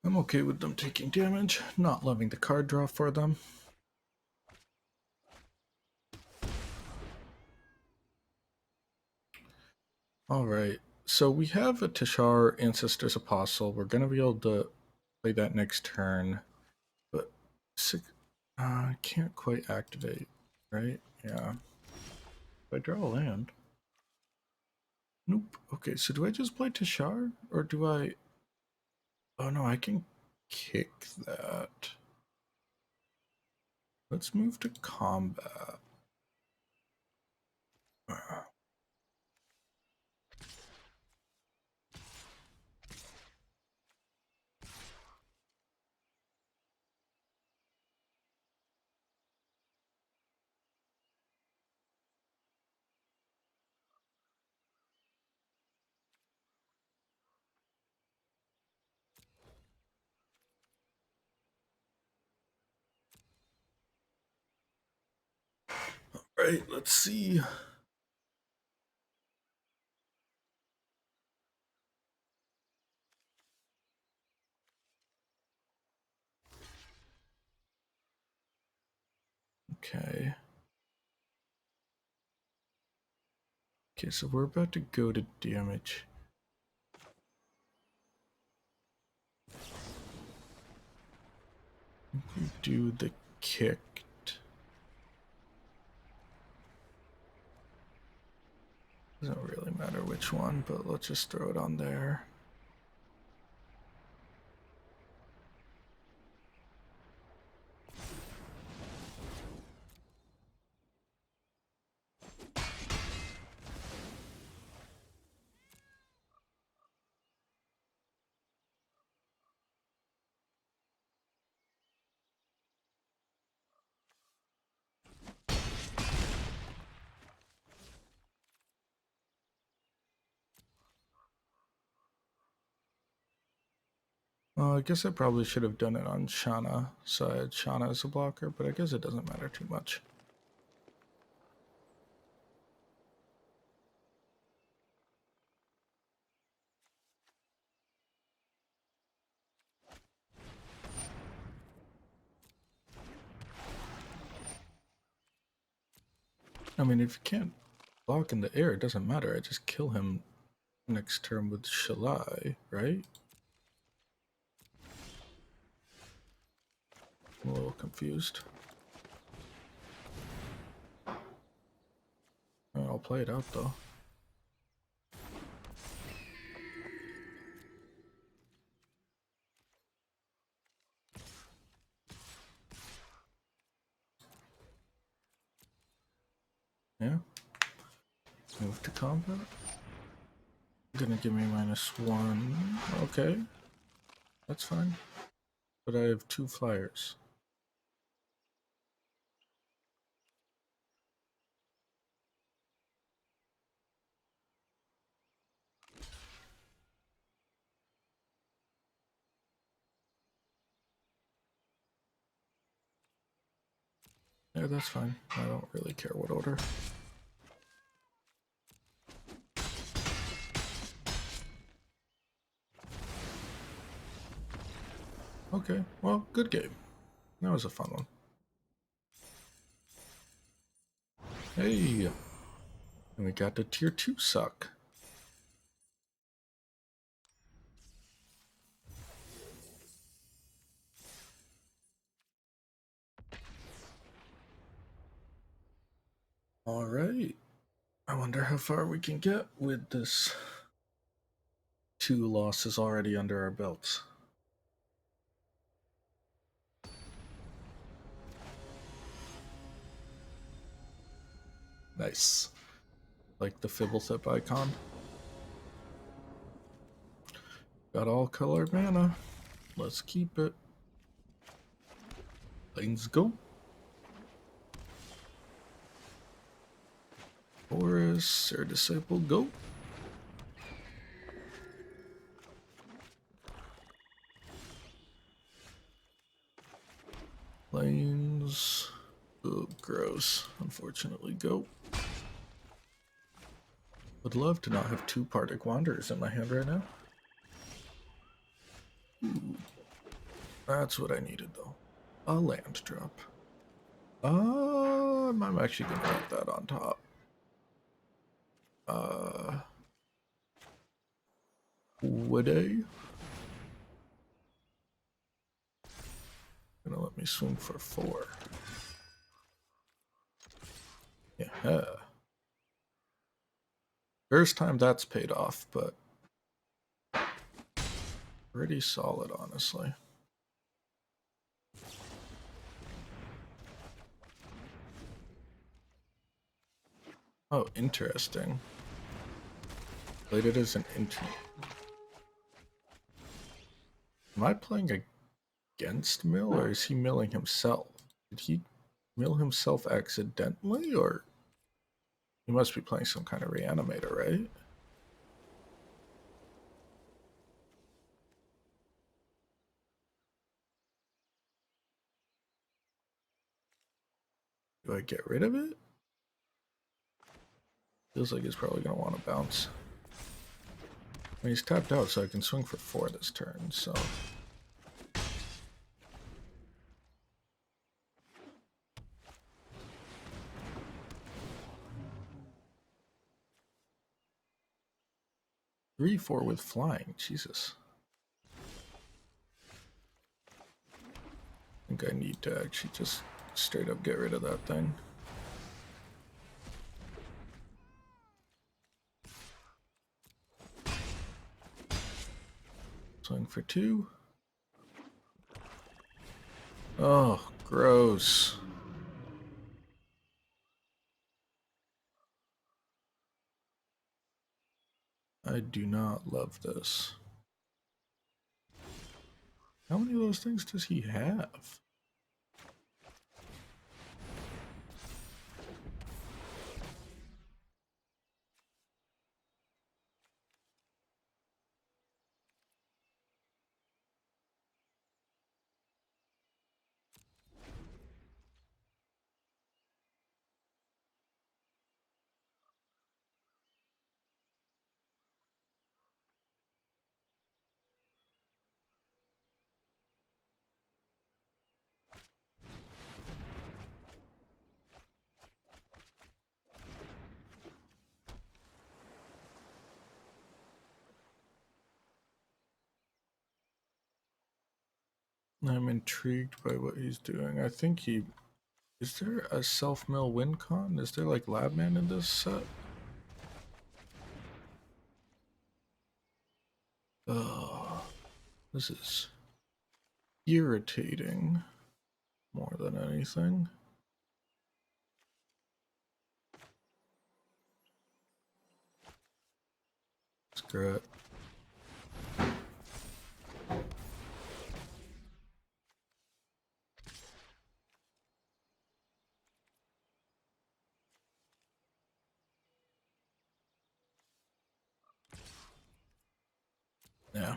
I'm okay with them taking damage, not loving the card draw for them. Alright, so we have a Tishar Ancestor's Apostle. We're going to be able to play that next turn, but I can't quite activate, right? Yeah. If I draw a land. Nope. Okay, so do I just play Tishar? Or do I... Oh no, I can kick that. Let's move to combat. Right, let's see. Okay. Okay, so we're about to go to damage. We do the kicked. Doesn't really matter which one, but let's just throw it on there. I guess I probably should have done it on Shana, so I had Shana as a blocker, but I guess it doesn't matter too much. I mean, if you can't block in the air, it doesn't matter. I just kill him next turn with Shalai, right? I'm a little confused. I'll play it out though. Yeah. Move to combat. Gonna give me -1. Okay. That's fine. But I have 2 flyers. Yeah, that's fine. I don't really care what order. Okay, well, good game. That was a fun one. Hey! And we got the tier 2 suck. Alright. I wonder how far we can get with this 2 losses already under our belts. Nice. Like the Fibblethip icon. Got all colored mana. Let's keep it. Let's go. Horus, Sir Disciple, go. Lanes. Oh, gross. Unfortunately, go. Would love to not have 2 Partick Wanderers in my hand right now. Ooh. That's what I needed, though. A land drop. I'm actually gonna put that on top. Would I? Gonna let me swing for 4. Yeah. First time that's paid off, but pretty solid, honestly. Oh, interesting. Played it as an intern. Am I playing against Mill, or is he milling himself? Did he mill himself accidentally, or he must be playing some kind of reanimator, right? Do I get rid of it? Feels like he's probably going to want to bounce. I mean, he's tapped out, so I can swing for 4 this turn, so... Three, 4 with flying, Jesus. I think I need to actually just straight up get rid of that thing. Swing for 2. Oh, gross. I do not love this. How many of those things does he have? I'm intrigued by what he's doing. I think he... Is there a self-mill win con? Is there like Labman in this set? Oh, this is irritating more than anything. Screw it. Yeah.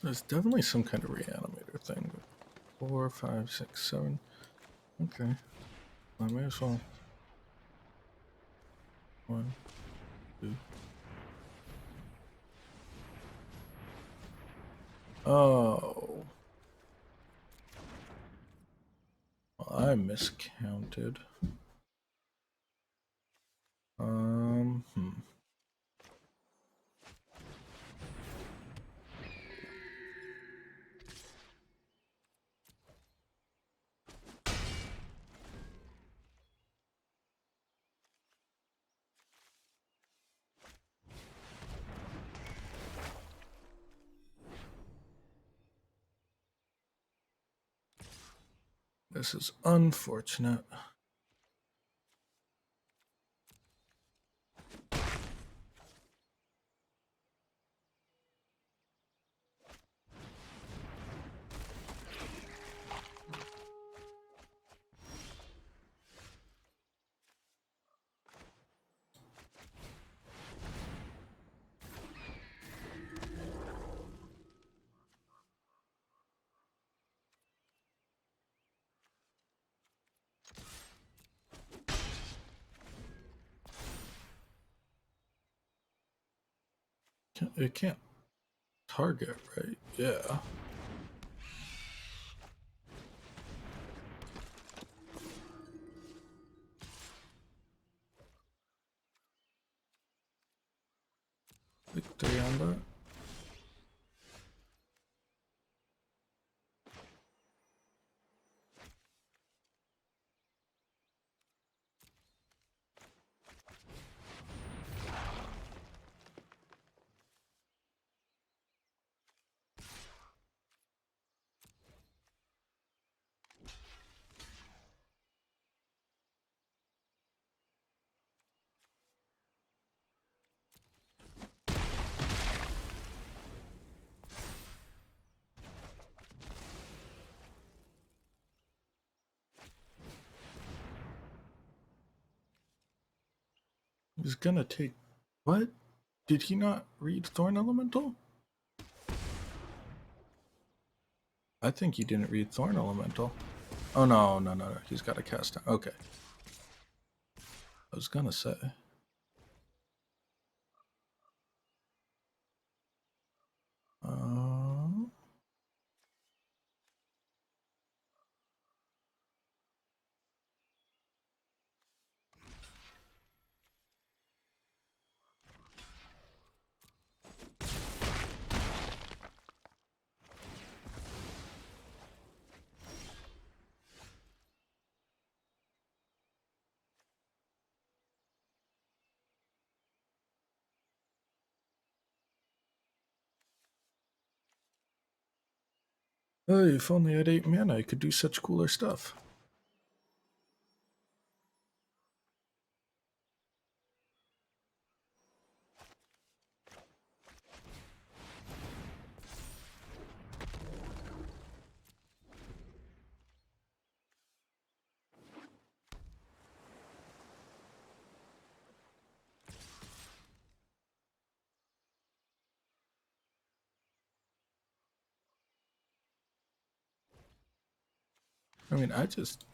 There's definitely some kind of reanimator thing. 4, 5, 6, 7. Okay. I may as well. 1, 2. Oh. Well, I miscounted. Hmm. This is unfortunate. It can't target, right? Yeah. victory on that. He's gonna take... What? Did he not read Thorn Elemental? I think he didn't read Thorn Elemental. Oh, no. He's got to cast down. Okay. I was gonna say. Oh, if only I had 8 mana, I could do such cooler stuff. I mean, I just...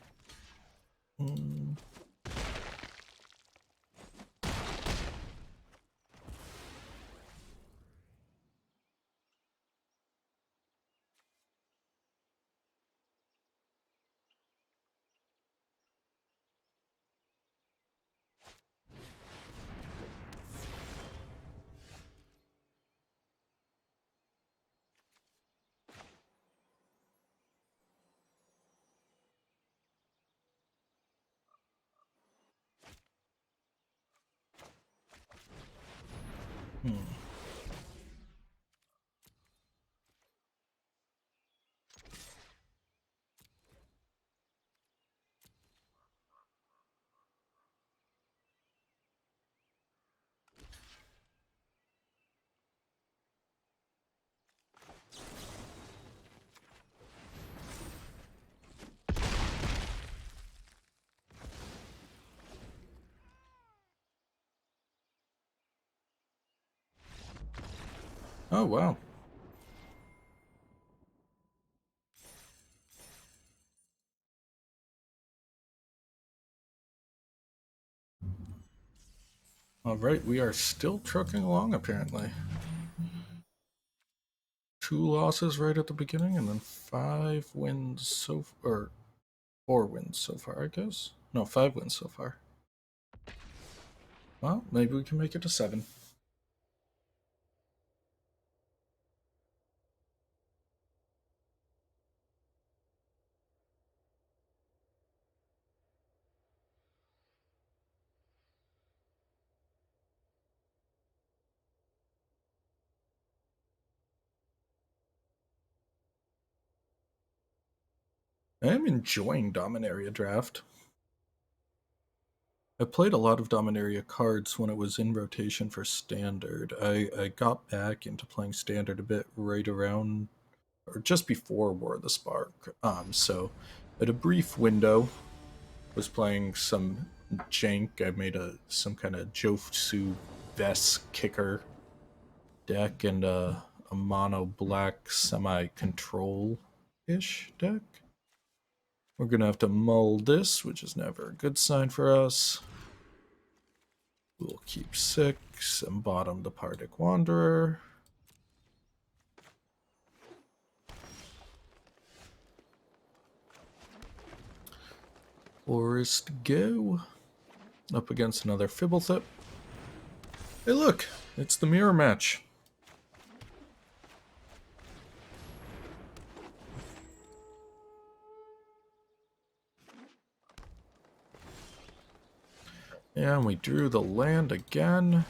Oh, wow. Alright, we are still trucking along, apparently. 2 losses right at the beginning, and then 5 wins so far. Or 4 wins so far, I guess. No, 5 wins so far. Well, maybe we can make it to 7. I am enjoying Dominaria Draft. I played a lot of Dominaria cards when it was in rotation for Standard. I got back into playing Standard a bit right around, or just before War of the Spark. So at a brief window, was playing some jank. I made some kind of Jotsu Vest kicker deck and a mono black semi-control-ish deck. We're gonna have to mull this, which is never a good sign for us. We'll keep 6 and bottom the Pardic Wanderer. Forest go. Up against another Fibblethip. Hey look, it's the mirror match. And we drew the land again.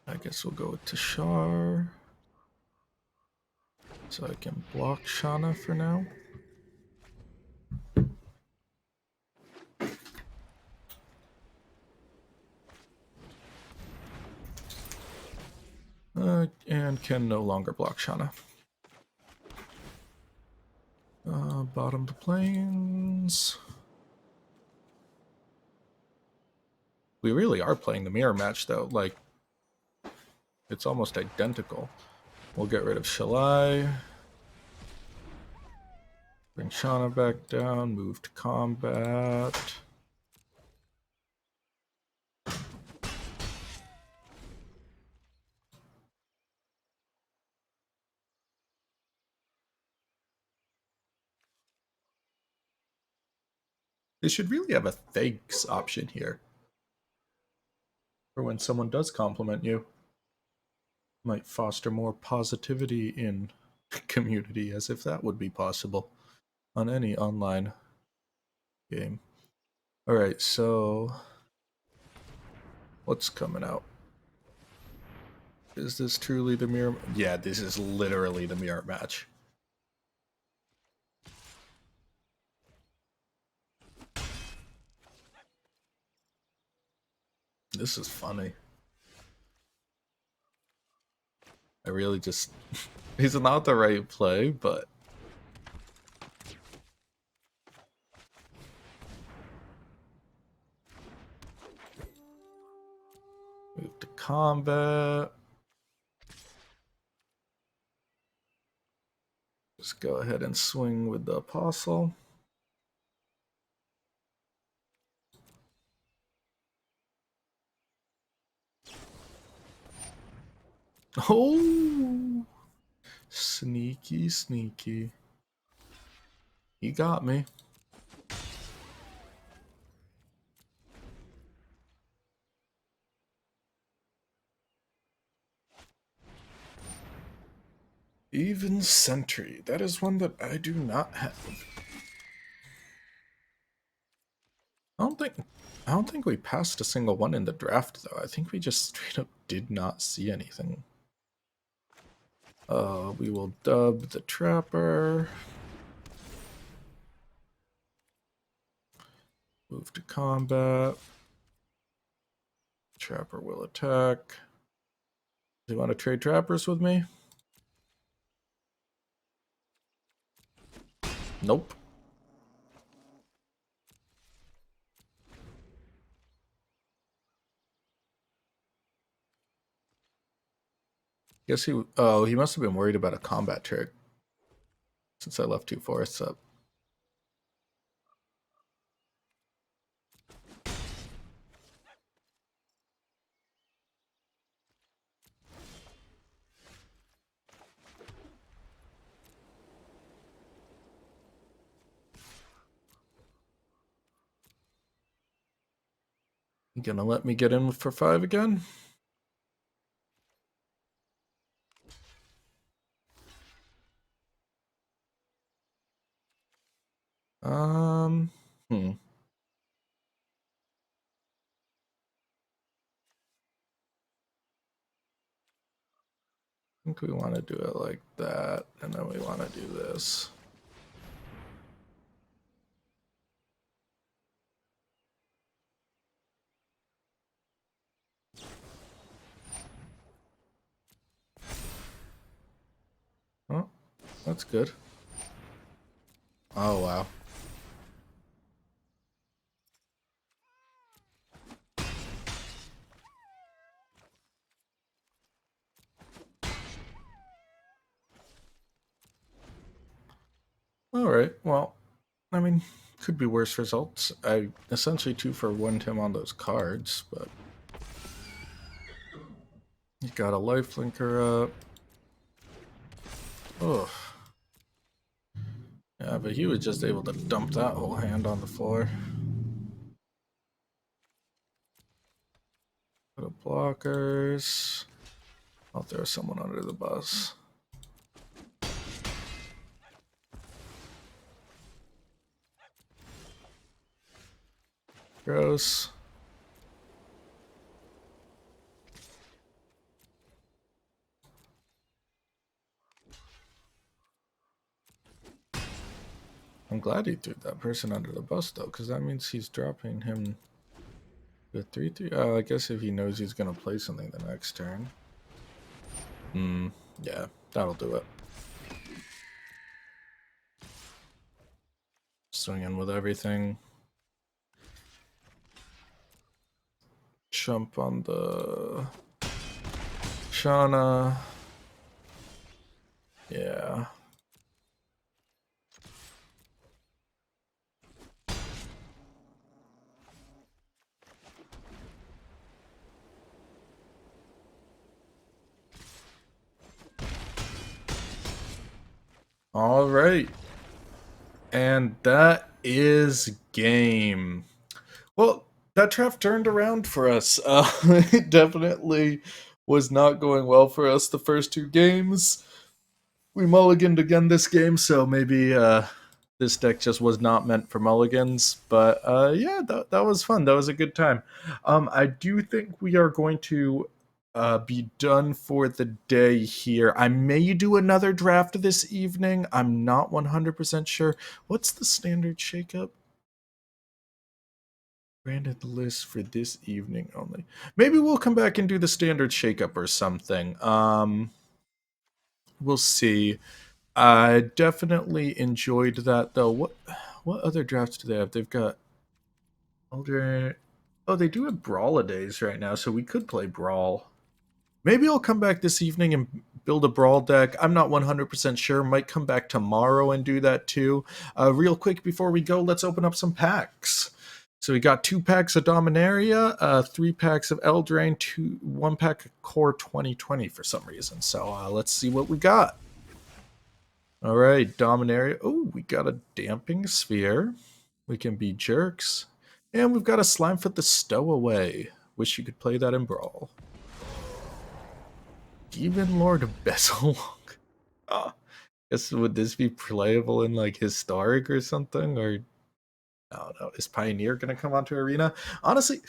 I guess we'll go with Tashar. So I can block Shauna for now. And can no longer block Shauna. Bottom the plains. We really are playing the mirror match though, like it's almost identical. We'll get rid of Shalai. Bring Shauna back down, move to combat. They should really have a thanks option here. For when someone does compliment you. Might foster more positivity in community, as if that would be possible on any online game. Alright, so what's coming out? Is this truly the mirror? Yeah, this is literally the mirror match. This is funny. I really just... He's not the right play, but... Move to combat. Just go ahead and swing with the Apostle. Oh! Sneaky, sneaky. He got me. Even Sentry. That is one that I do not have. I don't think we passed a single one in the draft though. I think we just straight up did not see anything. We will dub the Trapper. Move to combat. Trapper will attack. Do you want to trade Trappers with me? Nope. Guess he... Oh, he must have been worried about a combat trick. Since I left 2 forests up. You gonna let me get in for 5 again? Hmm. I think we want to do it like that, and then we want to do this. Oh, that's good. Oh, wow. Alright, well, I mean, could be worse results. I essentially 2 for 1'd him on those cards, but... He got a lifelinker up. Ugh. Yeah, but he was just able to dump that whole hand on the floor. Put up blockers. I'll throw someone under the bus. Gross. I'm glad he threw that person under the bus, though, because that means he's dropping him the 3-3. I guess if he knows he's going to play something the next turn. Yeah, that'll do it. Swing in with everything. Jump on the Shauna. Yeah. All right. And that is game. Well, that draft turned around for us. It definitely was not going well for us the first two games. We mulliganed again this game, so maybe this deck just was not meant for mulligans. But yeah, that was fun. That was a good time. I do think we are going to be done for the day here. I may do another draft this evening. I'm not 100% sure. What's the standard shakeup? Branded list for this evening only. Maybe we'll come back and do the standard shakeup or something. We'll see. I definitely enjoyed that though. What other drafts do they have? They've got older. Oh, they do have Brawl-a-days right now, so we could play Brawl. Maybe I'll come back this evening and build a Brawl deck. I'm not 100% sure. Might come back tomorrow and do that too. Real quick before we go, let's open up some packs. So we got 2 packs of Dominaria, 3 packs of Eldraine, 1 pack of Core 2020 for some reason. So let's see what we got. All right, Dominaria. Oh, we got a Damping Sphere. We can be jerks. And we've got a Slimefoot the Stowaway. Wish you could play that in Brawl. Demon Lord of Bezelong. Oh, guess would this be playable in like Historic or something? Or I don't know. Is Pioneer gonna come onto Arena? Honestly,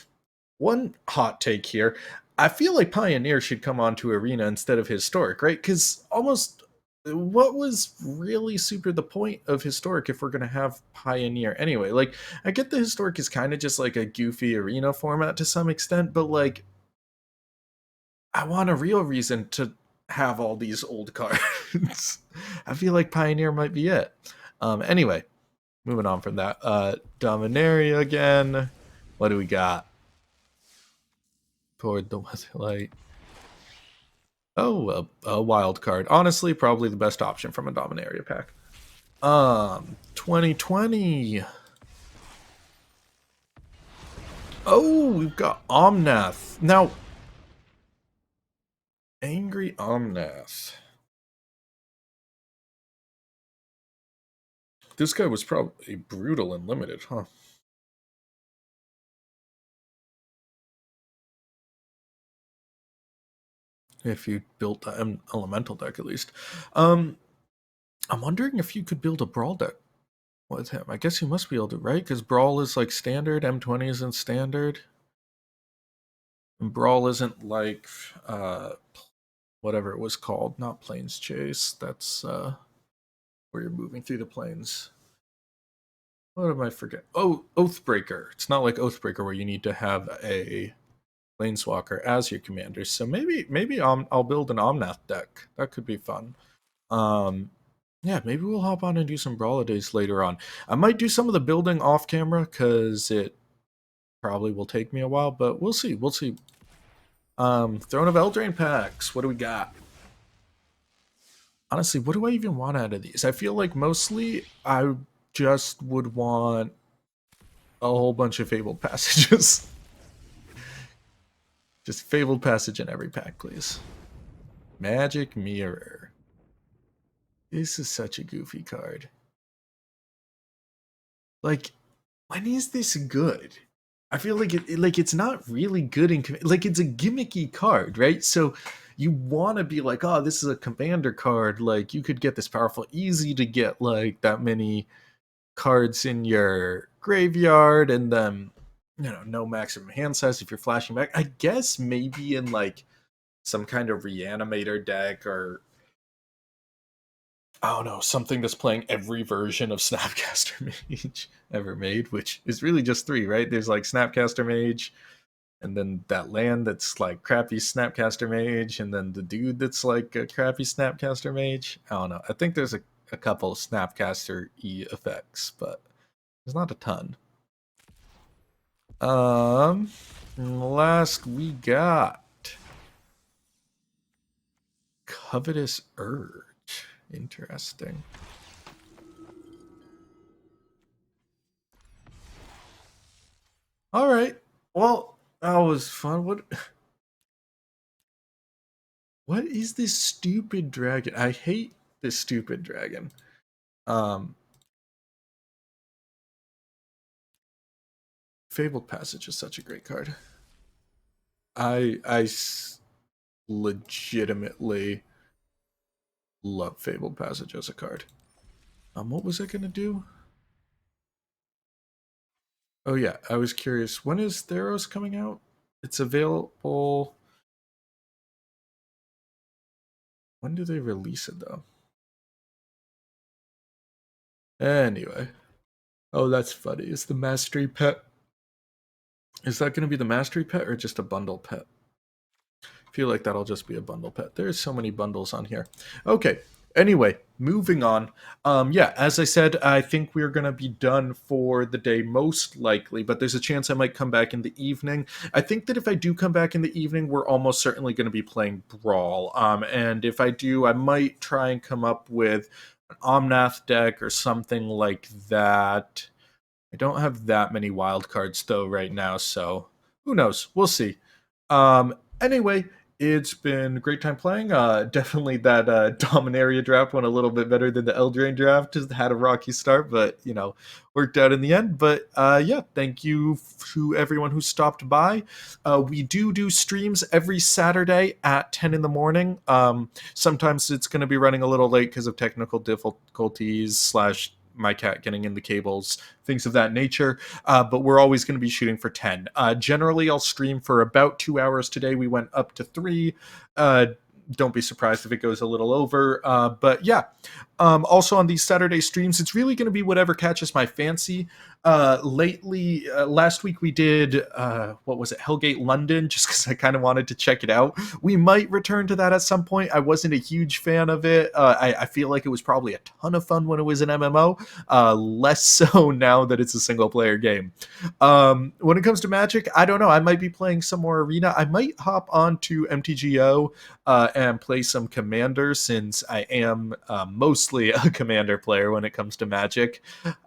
one hot take here. I feel like Pioneer should come onto Arena instead of Historic, right? Because almost what was really super the point of Historic if we're going to have Pioneer anyway? Like, I get the Historic is kind of just like a goofy Arena format to some extent, but like, I want a real reason to have all these old cards. I feel like Pioneer might be it. Anyway, moving on from that. Dominaria again. What do we got? Toward the Weatherlight. Oh, a wild card. Honestly, probably the best option from a Dominaria pack. 2020. Oh, we've got Omnath. Now, Angry Omnath. This guy was probably brutal and limited, huh? If you built an elemental deck, at least. I'm wondering if you could build a Brawl deck with him. I guess you must be able to, right? Because Brawl is like standard, M20 isn't standard. And Brawl isn't like whatever it was called, not Plains Chase. That's where you're moving through the plains. What am I forgetting? Oh, Oathbreaker. It's not like Oathbreaker where you need to have a Planeswalker as your commander. So maybe I'll build an Omnath deck. That could be fun. Yeah, maybe we'll hop on and do some Brawl-a-days later on. I might do some of the building off camera because it probably will take me a while, but we'll see. We'll see. Throne of Eldraine packs. What do we got? Honestly, what do I even want out of these? I feel like mostly I just would want a whole bunch of Fabled Passages. Just Fabled Passage in every pack, please. Magic Mirror. This is such a goofy card. Like, when is this good? I feel like it's not really good in like it's a gimmicky card, right? So you want to be like, oh, this is a commander card. Like you could get this powerful, easy to get like that many cards in your graveyard, and then no maximum hand size if you're flashing back. I guess maybe in like some kind of reanimator deck, or I don't know, something that's playing every version of Snapcaster Mage ever made, which is really just three, right? There's like Snapcaster Mage, and then that land that's like crappy Snapcaster Mage, and then the dude that's like a crappy Snapcaster Mage. I don't know. I think there's a couple Snapcaster E effects, but there's not a ton. Last we got Covetous Urge. Interesting. All right. Well, that was fun. What is this stupid dragon? I hate this stupid dragon. Fabled Passage is such a great card. I legitimately love Fabled Passage as a card. What was I gonna do? Oh yeah, I was curious. When is Theros coming out? It's available. When do they release it though? Anyway. Oh, that's funny. Is the Mastery Pet? Is that going to be the Mastery Pet or just a bundle pet? I feel like that'll just be a bundle pet. There's so many bundles on here. Okay. Anyway, moving on. Yeah, as I said, I think we're going to be done for the day most likely, but there's a chance I might come back in the evening. I think that if I do come back in the evening, we're almost certainly going to be playing Brawl. And if I do, I might try and come up with an Omnath deck or something like that. I don't have that many wild cards though right now, so who knows? We'll see. Anyway, it's been a great time playing. Definitely that Dominaria draft went a little bit better than the Eldraine draft. Just had a rocky start, but worked out in the end. But yeah, thank you to everyone who stopped by. We do streams every Saturday at 10 in the morning. Sometimes it's going to be running a little late because of technical difficulties slash my cat getting in the cables, things of that nature. But we're always going to be shooting for 10. Generally, I'll stream for about 2 hours. Today we went up to 3. Don't be surprised if it goes a little over. But yeah, also on these Saturday streams, it's really going to be whatever catches my fancy. Lately, last week we did, what was it, Hellgate London, just because I kind of wanted to check it out. We might return to that at some point. I wasn't a huge fan of it. I feel like it was probably a ton of fun when it was an MMO. Less so now that it's a single player game. When it comes to Magic, I don't know. I might be playing some more Arena. I might hop on to MTGO and play some Commander, since I am mostly a Commander player when it comes to Magic.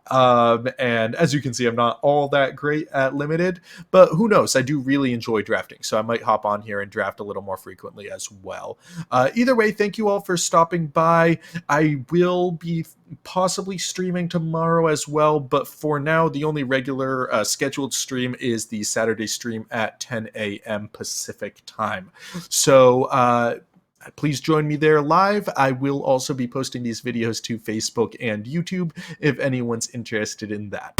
And as you can see, I'm not all that great at Limited, but who knows? I do really enjoy drafting, so I might hop on here and draft a little more frequently as well. Either way, thank you all for stopping by. I will be possibly streaming tomorrow as well, but for now, the only regular scheduled stream is the Saturday stream at 10 a.m. Pacific time. So, please join me there live. I will also be posting these videos to Facebook and YouTube if anyone's interested in that.